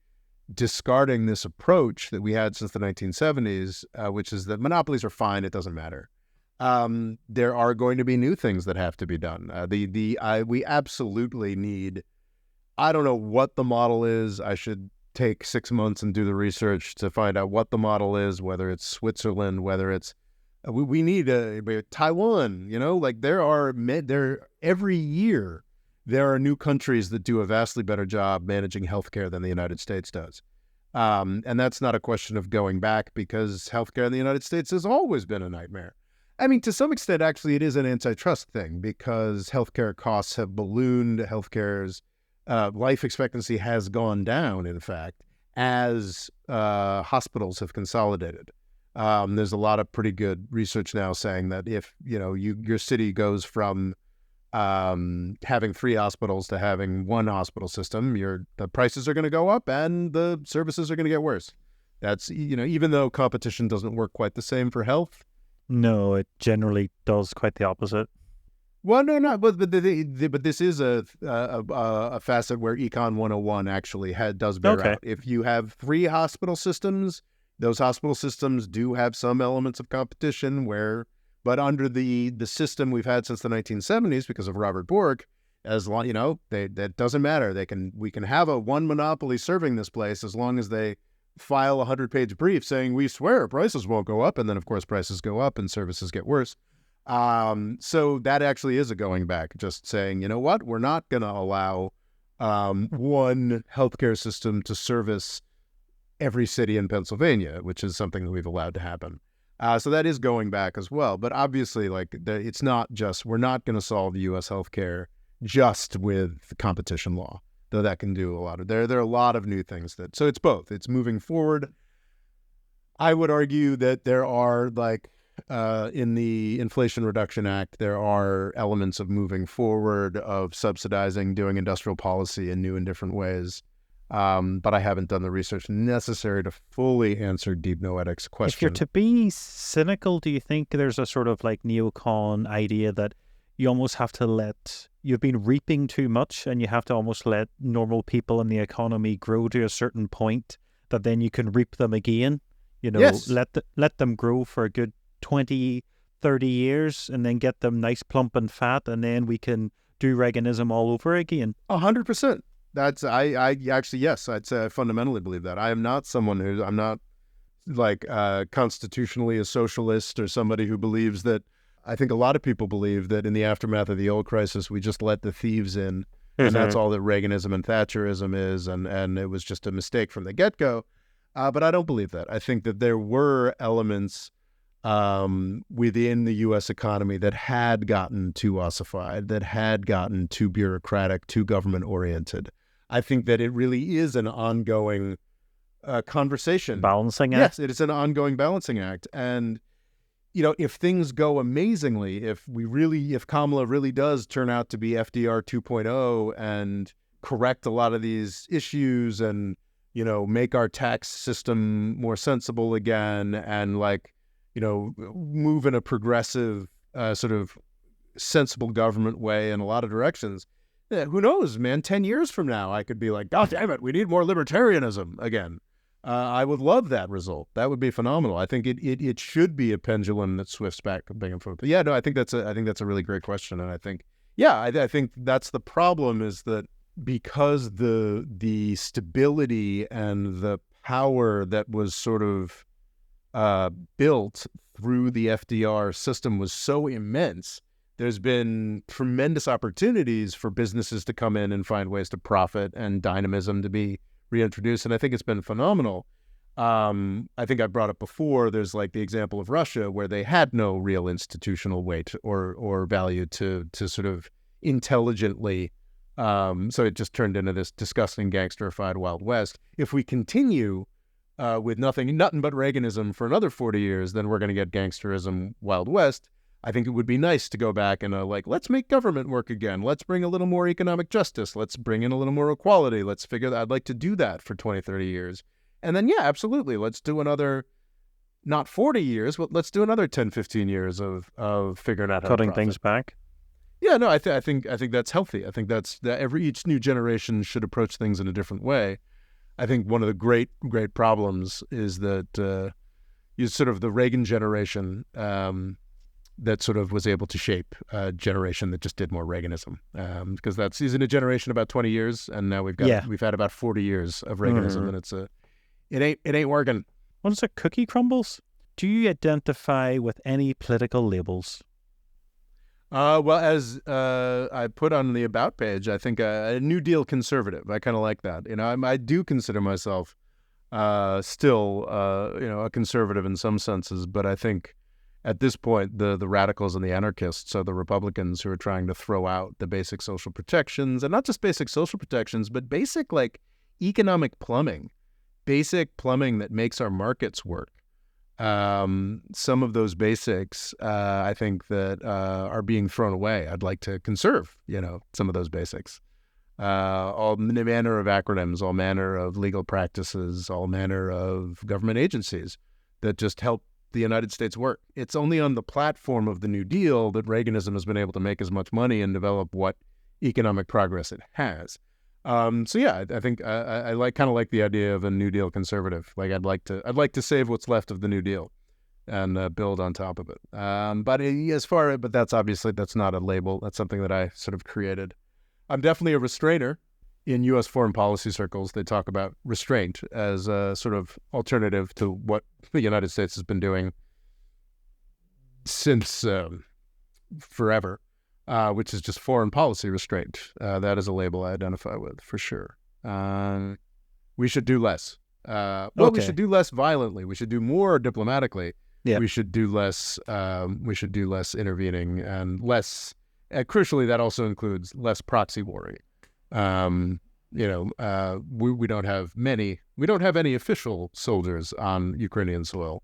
discarding this approach that we had since the 1970s, which is that monopolies are fine. It doesn't matter. There are going to be new things that have to be done. We absolutely need. I don't know what the model is. I should take 6 months and do the research to find out what the model is, whether it's Switzerland, whether it's we need Taiwan. Like there every year there are new countries that do a vastly better job managing healthcare than the United States does. And that's not a question of going back, because healthcare in the United States has always been a nightmare. I mean, to some extent, actually, it is an antitrust thing, because healthcare costs have ballooned. Healthcare's life expectancy has gone down, in fact, as hospitals have consolidated. There's a lot of pretty good research now saying that if your city goes from having 3 hospitals to having 1 hospital system, the prices are going to go up and the services are going to get worse. That's even though competition doesn't work quite the same for health. No, it generally does quite the opposite. Well, no, but this is a facet where Econ 101 actually does bear out. If you have 3 hospital systems, those hospital systems do have some elements of competition but under the system we've had since the 1970s, because of Robert Bork, as long that doesn't matter. We can have one monopoly serving this place as long as they file a 100-page brief saying we swear prices won't go up, and then of course prices go up and services get worse. So that actually is a going back, just saying, you know what, we're not going to allow one healthcare system to service every city in Pennsylvania, which is something that we've allowed to happen. So that is going back as well. But obviously, it's not just, we're not going to solve U.S. healthcare just with competition law, though that can do a lot of, there are a lot of new things so it's both. It's moving forward. I would argue that there are, in the Inflation Reduction Act, there are elements of moving forward, of subsidizing, doing industrial policy in new and different ways. But I haven't done the research necessary to fully answer Deep Noetic's question. If you're to be cynical, do you think there's a sort of neocon idea that you almost have to you've been reaping too much and you have to almost let normal people in the economy grow to a certain point that then you can reap them again? Yes. Let them grow for a good 20, 30 years and then get them nice, plump and fat, and then we can do Reaganism all over again. 100%. I actually, yes, I'd say I fundamentally believe that. I am not someone I'm not constitutionally a socialist or somebody who believes that. I think a lot of people believe that in the aftermath of the oil crisis, we just let the thieves in, and that's all that Reaganism and Thatcherism is, and it was just a mistake from the get-go. But I don't believe that. I think that there were elements within the U.S. economy that had gotten too ossified, that had gotten too bureaucratic, too government-oriented. I think that it really is an ongoing conversation. Balancing act? Yes, it is an ongoing balancing act. And, if things go amazingly, if Kamala really does turn out to be FDR 2.0 and correct a lot of these issues and, make our tax system more sensible again and move in a progressive sort of sensible government way in a lot of directions. Yeah, who knows, man? 10 years from now, I could be like, God damn it, we need more libertarianism again. I would love that result. That would be phenomenal. I think it should be a pendulum that swifts back and forth. But yeah, no, I think that's a really great question. And I think, I think that's the problem, is that because the stability and the power that was sort of built through the FDR system was so immense, there's been tremendous opportunities for businesses to come in and find ways to profit and dynamism to be reintroduced. And I think it's been phenomenal. I think I brought up before, there's the example of Russia, where they had no real institutional weight or value to sort of intelligently. So it just turned into this disgusting gangsterified Wild West. If we continue with nothing but Reaganism for another 40 years, then we're going to get gangsterism Wild West. I think it would be nice to go back and let's make government work again. Let's bring a little more economic justice. Let's bring in a little more equality. Let's figure that. I'd like to do that for 20, 30 years. And then, yeah, absolutely. Let's do another, not 40 years, but let's do another 10, 15 years of figuring out how Cutting to profit. things back. Yeah, no, I think that's healthy. I think that each new generation should approach things in a different way. I think one of the great problems is that you sort of the Reagan generation that sort of was able to shape a generation that just did more Reaganism, because that's in a generation about 20 years, and now we've had about 40 years of Reaganism, and it ain't working. What is it? Cookie crumbles? Do you identify with any political labels? Well, as I put on the About page, I think a New Deal conservative. I kind of like that. I do consider myself still, a conservative in some senses, but I think at this point, the radicals and the anarchists are the Republicans who are trying to throw out the basic social protections, and not just basic social protections, but basic economic plumbing, basic plumbing that makes our markets work. Some of those basics, I think that are being thrown away. I'd like to conserve, some of those basics. All manner of acronyms, all manner of legal practices, all manner of government agencies that just help the United States work. It's only on the platform of the New Deal that Reaganism has been able to make as much money and develop what economic progress it has. So yeah, I think I kind of like the idea of a New Deal conservative. I'd like to save what's left of the New Deal and build on top of it. But that's not a label. That's something that I sort of created. I'm definitely a restrainer. In U.S. foreign policy circles, they talk about restraint as a sort of alternative to what the United States has been doing since forever. Which is just foreign policy restraint. That is a label I identify with for sure. We should do less. We should do less violently. We should do more diplomatically. Yeah. We should do less. We should do less intervening and less. Crucially, that also includes less proxy warring. We don't have many. We don't have any official soldiers on Ukrainian soil.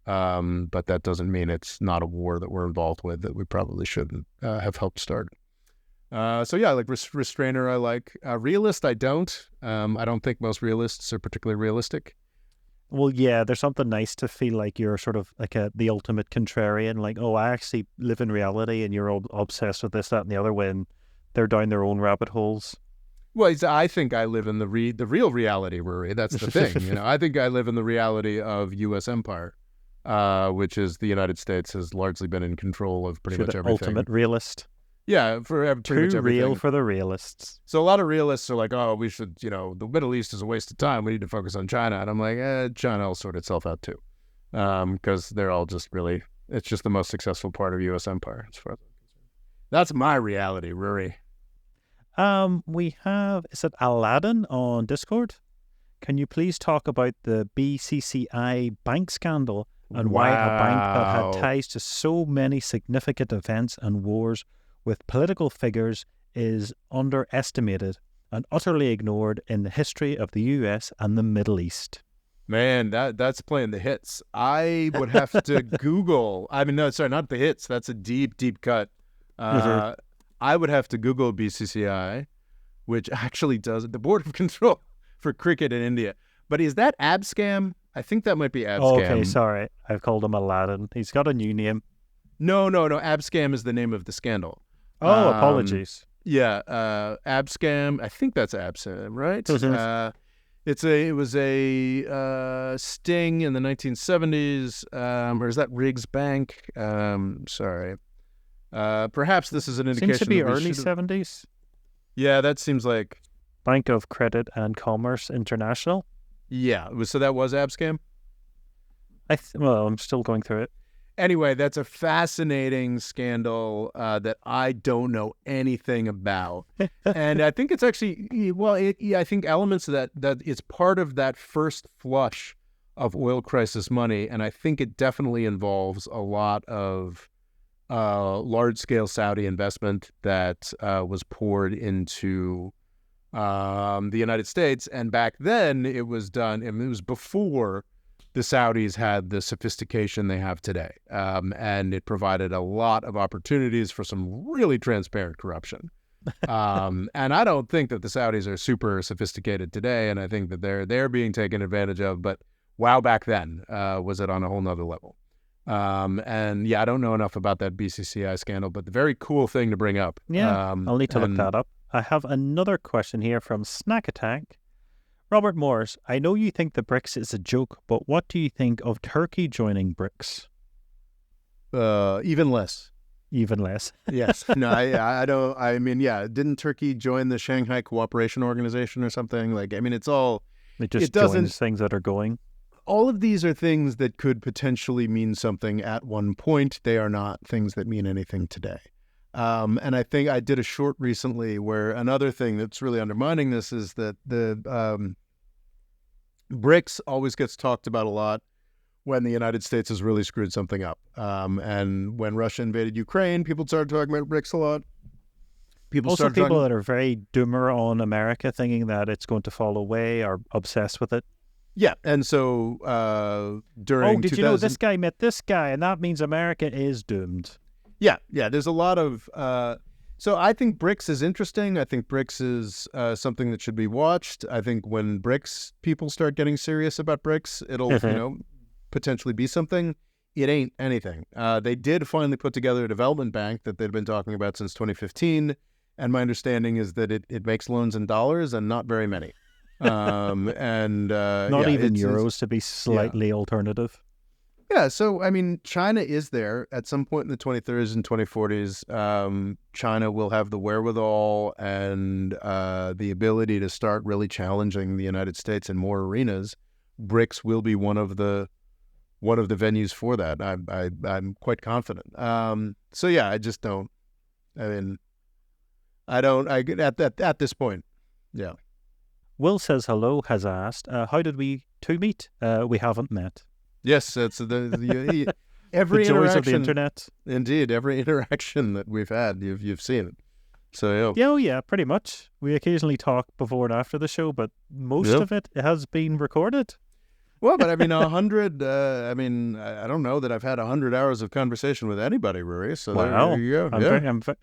But that doesn't mean it's not a war that we're involved with that we probably shouldn't have helped start. So yeah, restrainer I like. Realist I don't. I don't think most realists are particularly realistic. Well, yeah, there's something nice to feel like you're sort of like the ultimate contrarian, like, oh, I actually live in reality and you're obsessed with this, that, and the other when they're down their own rabbit holes. Well, I think I live in the real reality, Ruairi. That's the thing. I think I live in the reality of U.S. empire. Which is the United States has largely been in control of pretty much everything. Ultimate realist. Yeah, for pretty much everything. Too real for the realists. So a lot of realists are like, oh, we should, the Middle East is a waste of time. We need to focus on China. And I'm like, China will sort itself out too. Because they're all just really, it's just the most successful part of U.S. empire as far as I'm concerned. That's my reality, Ruairi. We have, is it Aladdin on Discord? Can you please talk about the BCCI bank scandal and why a bank that had ties to so many significant events and wars with political figures is underestimated and utterly ignored in the history of the US and the Middle East? Man, that's playing the hits. I would have to Google. I mean, no, sorry, not the hits. That's a deep, deep cut. I would have to Google BCCI, which actually does the Board of Control for Cricket in India. But is that Abscam? I think that might be Abscam. Oh, okay, sorry. I've called him Aladdin. He's got a new name. No. Abscam is the name of the scandal. Oh, apologies. Yeah, Abscam. I think that's Abscam, right? It was a sting in the 1970s, or is that Riggs Bank? Sorry. Perhaps this is an indication. Seems to be early 70s. Yeah, that seems like Bank of Credit and Commerce International. Yeah, so that was Abscam? I'm still going through it. Anyway, that's a fascinating scandal that I don't know anything about. And I think it's actually, I think elements of that it's part of that first flush of oil crisis money. And I think it definitely involves a lot of large-scale Saudi investment that was poured into the United States. And back then it was done, it was before the Saudis had the sophistication they have today. And it provided a lot of opportunities for some really transparent corruption. And I don't think that the Saudis are super sophisticated today, and I think that they're being taken advantage of. But wow, back then was it on a whole nother level. And yeah, I don't know enough about that BCCI scandal, but the very cool thing to bring up. Yeah, I'll need to look that up. I have another question here from Snack Attack. Robert Morris, I know you think the BRICS is a joke, but what do you think of Turkey joining BRICS? Even less. Even less. Yes. No, I don't. I mean, yeah. Didn't Turkey join the Shanghai Cooperation Organization or something? Like, I mean, it's all. It just joins things that are going. All of these are things that could potentially mean something at one point. They are not things that mean anything today. And I think I did a short recently where another thing that's really undermining this is that the BRICS always gets talked about a lot when the United States has really screwed something up. And when Russia invaded Ukraine, people started talking about BRICS a lot. People that are very doomer on America, thinking that it's going to fall away, are obsessed with it. Yeah, and so during did you know this guy met this guy, and that means America is doomed? Yeah, there's a lot of... So I think BRICS is interesting. I think BRICS is something that should be watched. I think when BRICS people start getting serious about BRICS, it'll, potentially be something. It ain't anything. They did finally put together a development bank that they'd been talking about since 2015, and my understanding is that it makes loans in dollars and not very many. Not even euros, to be slightly alternative. Yeah, so, I mean, China is there. At some point in the 2030s and 2040s, China will have the wherewithal and the ability to start really challenging the United States in more arenas. BRICS will be one of the venues for that. I'm quite confident. So, yeah, I just don't. I mean, at this point, yeah. Will says hello, has asked, how did we two meet? We haven't met. Yes, it's every the joys interaction of the internet. Indeed, every interaction that we've had, you've seen it. So yeah, pretty much. We occasionally talk before and after the show, but most of it has been recorded. Well, but I mean, 100. I mean, I don't know that I've had 100 hours of conversation with anybody, Ruairi. So wow, there you go.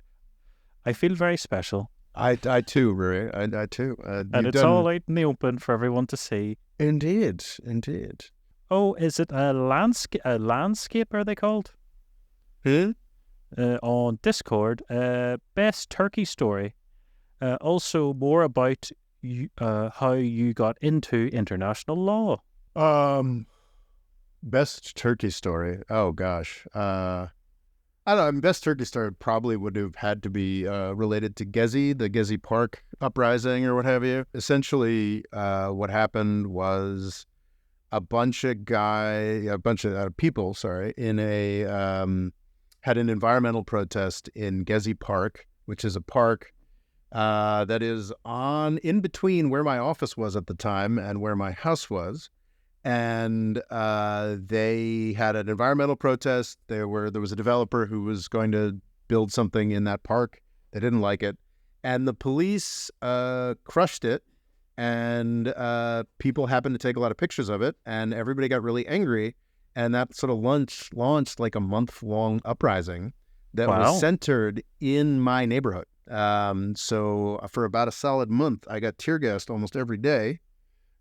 I feel very special. I too, Ruairi. I too. And it's all out in the open for everyone to see. Indeed. Oh, is it a landscape, are they called? On Discord. Best turkey story. Also, more about how you got into international law. Best turkey story. Oh, gosh. I don't know. Best turkey story probably would have had to be related to the Gezi Park uprising or what have you. Essentially, what happened was a bunch of people, had an environmental protest in Gezi Park, which is a park that is in between where my office was at the time and where my house was. And they had an environmental protest. There was a developer who was going to build something in that park. They didn't like it. And the police crushed it. And people happened to take a lot of pictures of it, and everybody got really angry, and that sort of launched like a month-long uprising that was centered in my neighborhood. So for about a solid month, I got tear gassed almost every day.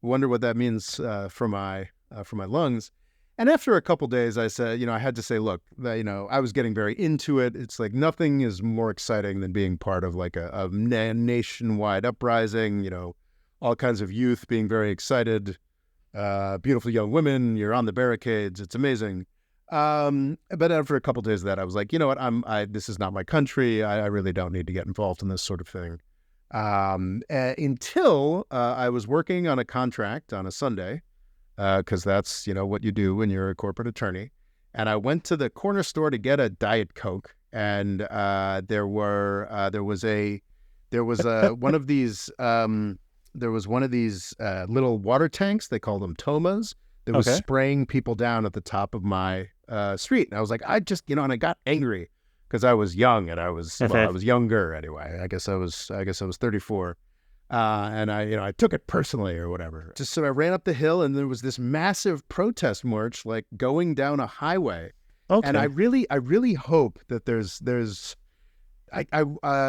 Wonder what that means for my lungs. And after a couple days, I said, I had to say, look, I was getting very into it. It's like nothing is more exciting than being part of like a nationwide uprising. All kinds of youth being very excited, beautiful young women, you're on the barricades, it's amazing. But after a couple of days of that, I was like, you know what, this is not my country, I really don't need to get involved in this sort of thing. Until I was working on a contract on a Sunday, because that's, what you do when you're a corporate attorney. And I went to the corner store to get a Diet Coke, and there was one of these... There was one of these little water tanks, they call them tomas, that was spraying people down at the top of my street. And I was like, and I got angry because I was young and I was younger anyway. I guess I was 34. And I took it personally or whatever. Just so I ran up the hill, and there was this massive protest march, like going down a highway. Okay. And I really hope that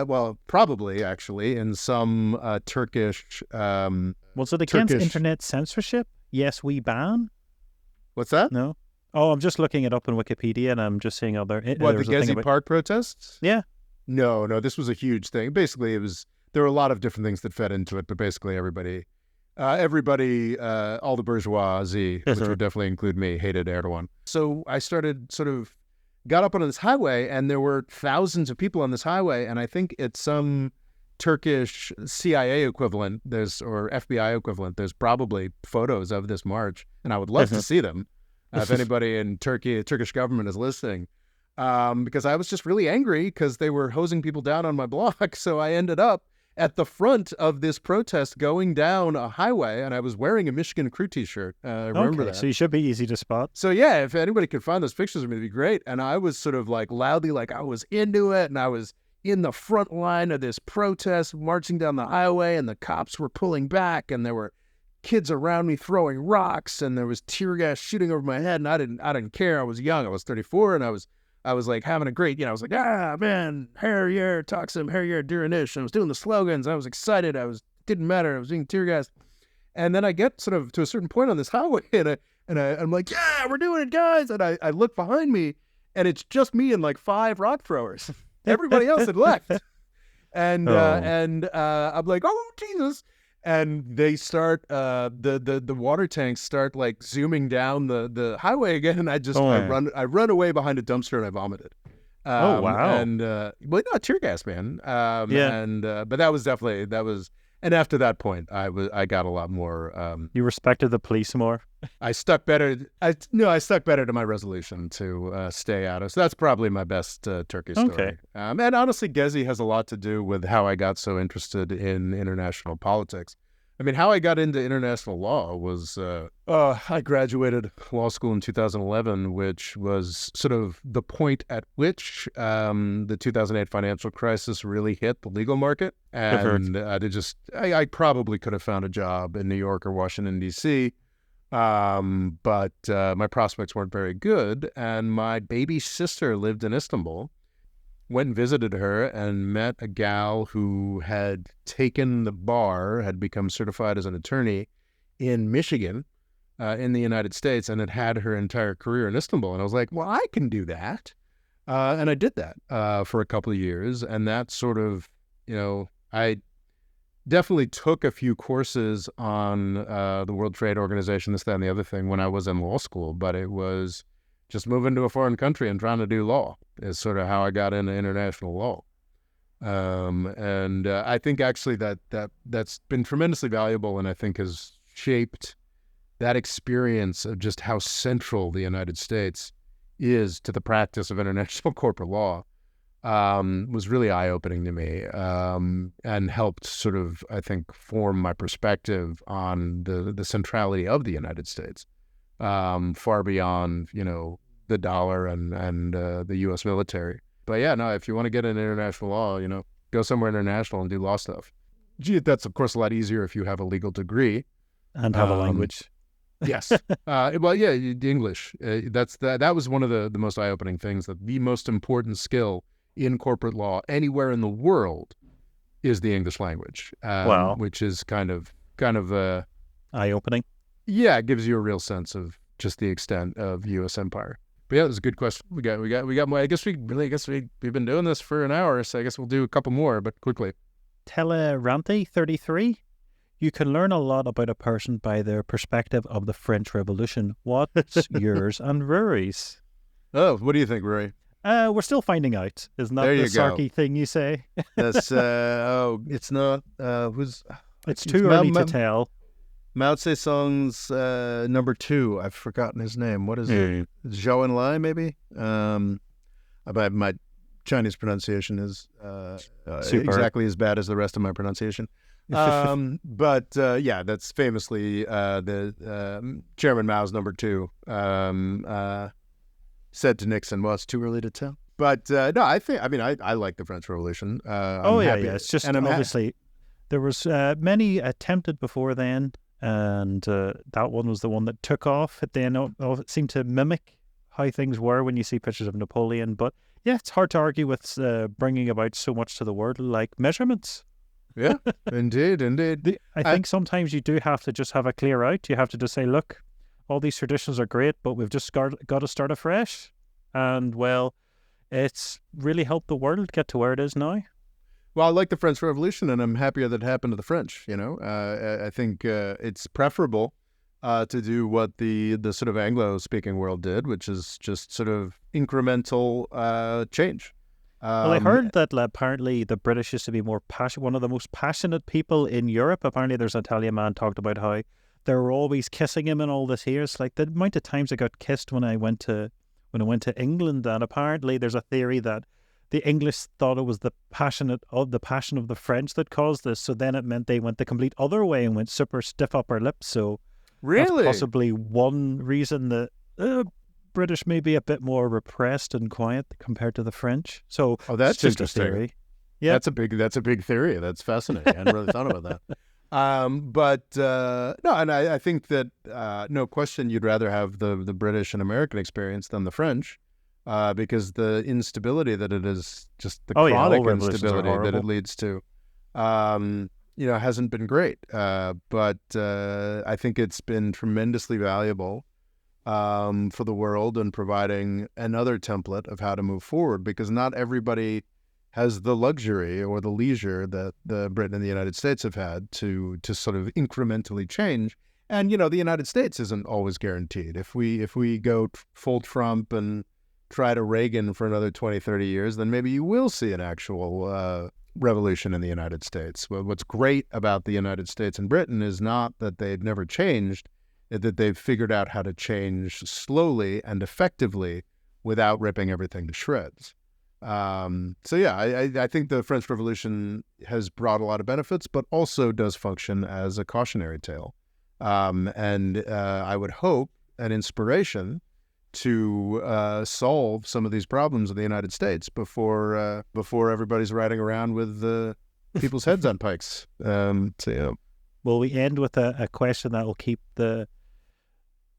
well, probably actually in some Turkish. Was it against internet censorship? Yes, we ban. What's that? No. Oh, I'm just looking it up on Wikipedia, and I'm just seeing other. What, the Gezi Park protests? Yeah. No, this was a huge thing. Basically, there were a lot of different things that fed into it, but basically everybody, all the bourgeoisie, which would definitely include me, hated Erdogan. So I got up on this highway, and there were thousands of people on this highway, and I think it's some Turkish CIA equivalent, or FBI equivalent. There's probably photos of this march, and I would love to see them. If anybody in Turkey, the Turkish government is listening, because I was just really angry because they were hosing people down on my block. So I ended up at the front of this protest going down a highway, and I was wearing a Michigan Crew t-shirt. I remember that. So you should be easy to spot. So yeah, if anybody could find those pictures of me, it'd be great. And I was sort of like loudly, like I was into it, and I was in the front line of this protest, marching down the highway, and the cops were pulling back, and there were kids around me throwing rocks, and there was tear gas shooting over my head, and I didn't care. I was young. I was 34, and I was like having a great, I was like, man, hair yeah, toxin, hair yeah, Duranish. I was doing the slogans. I was excited. Didn't matter. I was doing tear gas. And then I get sort of to a certain point on this highway, and I'm like, yeah, we're doing it, guys. And I look behind me, and it's just me and like 5 rock throwers. Everybody else had left. And I'm like, oh, Jesus. And they start, the water tanks start like zooming down the highway again. And I run away behind a dumpster, and I vomited. Oh, wow. And, well, no, tear gas, man. But that was, and after that point, I got a lot more. You respected the police more? I stuck better to my resolution to stay out of. So that's probably my best Turkey story. Okay. And honestly, Gezi has a lot to do with how I got so interested in international politics. I mean, how I got into international law was I graduated law school in 2011, which was sort of the point at which the 2008 financial crisis really hit the legal market. And I probably could have found a job in New York or Washington, D.C., but my prospects weren't very good. And my baby sister lived in Istanbul. Went and visited her and met a gal who had taken the bar, had become certified as an attorney in Michigan, in the United States, and had her entire career in Istanbul. And I was like, well, I can do that. And I did that for a couple of years. And that sort of, I definitely took a few courses on the World Trade Organization, this, that, and the other thing when I was in law school, but it was just moving to a foreign country and trying to do law is sort of how I got into international law. And I think actually that's been tremendously valuable, and I think has shaped that experience of just how central the United States is to the practice of international corporate law. Was really eye-opening to me, and helped sort of, I think, form my perspective on the centrality of the United States. Far beyond, the dollar and the U.S. military. But yeah, no, if you want to get into international law, go somewhere international and do law stuff. Gee, that's of course a lot easier if you have a legal degree and have a language. Yes. Well, yeah, English. That was one of the most eye-opening things. That the most important skill in corporate law anywhere in the world is the English language. Wow. Which is kind of eye-opening. Yeah, it gives you a real sense of just the extent of U.S. empire. But yeah, it was a good question. We got more. I guess we've been doing this for an hour, so I guess we'll do a couple more, but quickly. Teleranti 33. You can learn a lot about a person by their perspective of the French Revolution. What's yours and Ruairi's? Oh, what do you think, Ruairi? We're still finding out. Isn't that the sarky thing you say? That's it's not. It's too early to tell. Mao Tse-Tung's number 2. I've forgotten his name. What is it? Zhou Enlai, maybe? My Chinese pronunciation is exactly as bad as the rest of my pronunciation. But yeah, that's famously the Chairman Mao's number 2 said to Nixon, well, it's too early to tell. But no, I like the French Revolution. Yeah. It's just obviously There was many attempted before then, and that one was the one that took off. It then it seemed to mimic how things were when you see pictures of Napoleon. But yeah, it's hard to argue with bringing about so much to the world, like measurements. Yeah, indeed. I think sometimes you do have to just have a clear out. You have to just say, look, all these traditions are great, but we've just got to start afresh. And, well, it's really helped the world get to where it is now. Well, I like the French Revolution, and I'm happier that it happened to the French. I think it's preferable to do what the sort of Anglo-speaking world did, which is just sort of incremental change. Well, I heard that apparently the British used to be more one of the most passionate people in Europe. Apparently, there's an Italian man talked about how they were always kissing him and all this here. It's like the amount of times I got kissed when I went to England, and apparently there's a theory that the English thought it was the passion of the French that caused this. So then it meant they went the complete other way and went super stiff upper lips. So really, that's possibly one reason that British may be a bit more repressed and quiet compared to the French. So that's just interesting. A theory. Yeah, that's a big theory. That's fascinating. I hadn't really thought about that. No, and I think that no question you'd rather have the British and American experience than the French, because the instability that it is, just the chronic instability that it leads to, hasn't been great. But I think it's been tremendously valuable for the world and providing another template of how to move forward, because not everybody has the luxury or the leisure that the Britain and the United States have had to sort of incrementally change. And, the United States isn't always guaranteed. If we go full Trump and try to Reagan for another 20, 30 years, then maybe you will see an actual revolution in the United States. Well, what's great about the United States and Britain is not that they've never changed, that they've figured out how to change slowly and effectively without ripping everything to shreds. I think the French Revolution has brought a lot of benefits, but also does function as a cautionary tale. I would hope an inspiration to solve some of these problems in the United States before everybody's riding around with people's heads on pikes. Well, we end with a question that will keep the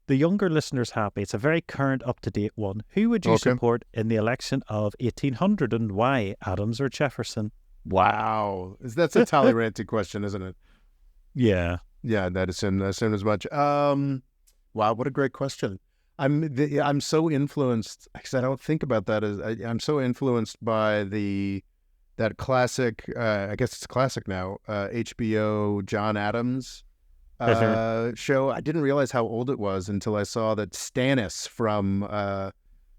younger listeners happy. It's a very current, up-to-date one. Who would you support in the election of 1800, and why, Adams or Jefferson? Wow. That's a Talleyrand question, isn't it? Yeah. Yeah, that assumed as much. Wow, what a great question. I'm so influenced, because I don't think about that I'm so influenced by that classic, I guess it's a classic now, HBO John Adams show. I didn't realize how old it was until I saw that Stannis from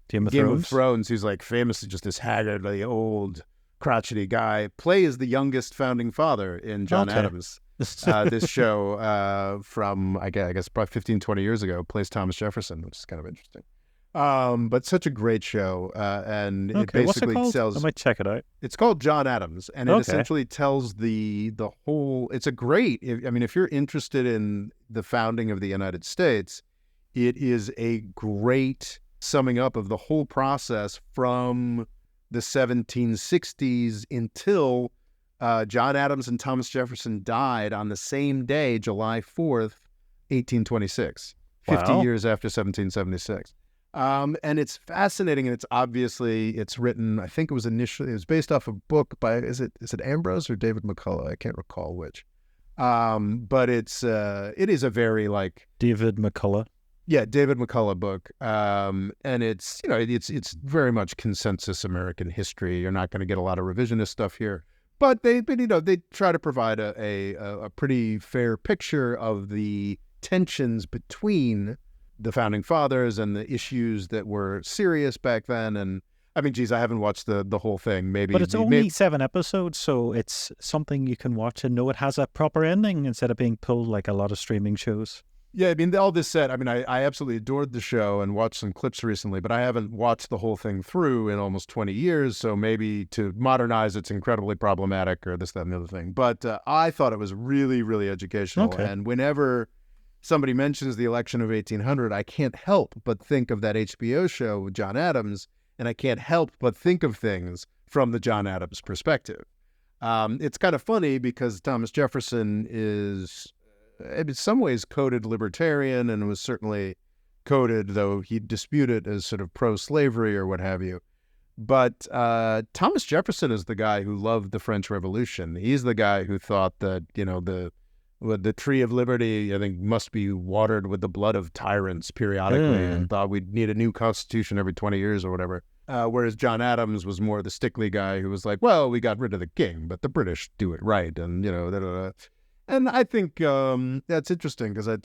Game of Thrones, who's like famously just this haggardly old crotchety guy, plays the youngest founding father in John Adams. This show from, I guess, probably 15, 20 years ago, plays Thomas Jefferson, which is kind of interesting. But such a great show. And it basically tells... I might check it out. It's called John Adams, and it essentially tells the whole... It's a great... if you're interested in the founding of the United States, it is a great summing up of the whole process from the 1760s until... John Adams and Thomas Jefferson died on the same day, July 4th, 1826, 50 years after 1776. And it's fascinating, and it's written, I think it was based off a book by, is it Ambrose or David McCullough? I can't recall which. But it is a very David McCullough. Yeah, David McCullough book. And it's very much consensus American history. You're not going to get a lot of revisionist stuff here. But they try to provide a pretty fair picture of the tensions between the founding fathers and the issues that were serious back then. And I mean, geez, I haven't watched the whole thing. But it's only 7 episodes, so it's something you can watch and know it has a proper ending instead of being pulled like a lot of streaming shows. Yeah, I mean, all this said, I mean, I absolutely adored the show and watched some clips recently, but I haven't watched the whole thing through in almost 20 years, so maybe to modernize it's incredibly problematic or this, that, and the other thing. But I thought it was really, really educational. Okay. And whenever somebody mentions the election of 1800, I can't help but think of that HBO show with John Adams, and I can't help but think of things from the John Adams perspective. It's kind of funny because Thomas Jefferson is, in some ways, coded libertarian and was certainly coded, though he disputed as sort of pro-slavery or what have you. But Thomas Jefferson is the guy who loved the French Revolution. He's the guy who thought that, the tree of liberty, I think, must be watered with the blood of tyrants periodically, and thought we'd need a new constitution every 20 years or whatever. Whereas John Adams was more the stickly guy who was like, well, we got rid of the king, but the British do it right. And, And I think that's interesting because I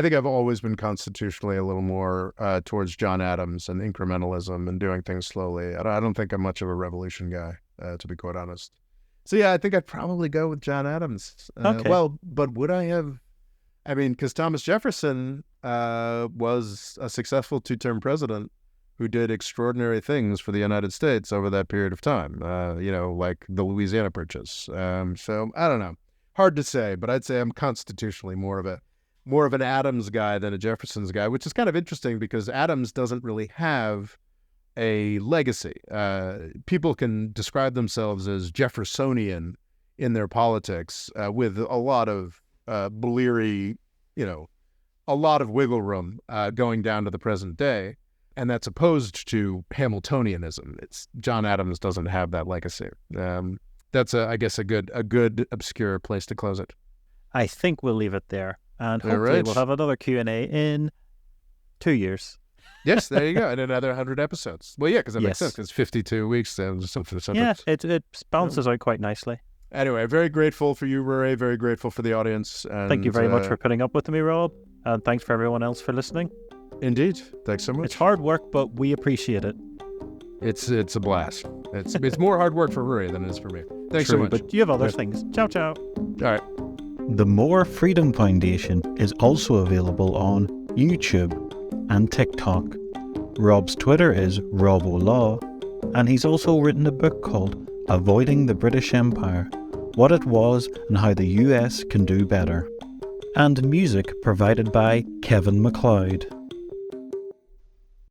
think I've always been constitutionally a little more towards John Adams and incrementalism and doing things slowly. I don't think I'm much of a revolution guy, to be quite honest. So, yeah, I think I'd probably go with John Adams. Okay. Well, but would I have? I mean, because Thomas Jefferson was a successful two-term president who did extraordinary things for the United States over that period of time, like the Louisiana Purchase. So, I don't know. Hard to say, but I'd say I'm constitutionally more of an Adams guy than a Jefferson's guy, which is kind of interesting because Adams doesn't really have a legacy. People can describe themselves as Jeffersonian in their politics with a lot of bleary, a lot of wiggle room going down to the present day. And that's opposed to Hamiltonianism. John Adams doesn't have that legacy. That's, I guess, a good obscure place to close it. I think we'll leave it there. And hopefully we'll have another Q&A in 2 years. Yes, there you go. And another 100 episodes. Well, yeah, because that makes sense. It's 52 weeks and something. Yeah, it balances out quite nicely. Anyway, very grateful for you, Ruairi. Very grateful for the audience. And, thank you very much for putting up with me, Rob. And thanks for everyone else for listening. Indeed. Thanks so much. It's hard work, but we appreciate it. It's a blast. It's more hard work for Ruairi than it is for me. Thanks so much. But you have other things. Ciao, ciao. All right. The More Freedom Foundation is also available on YouTube and TikTok. Rob's Twitter is RobOLaw, and he's also written a book called Avoiding the British Empire, What It Was and How the US Can Do Better. And music provided by Kevin MacLeod.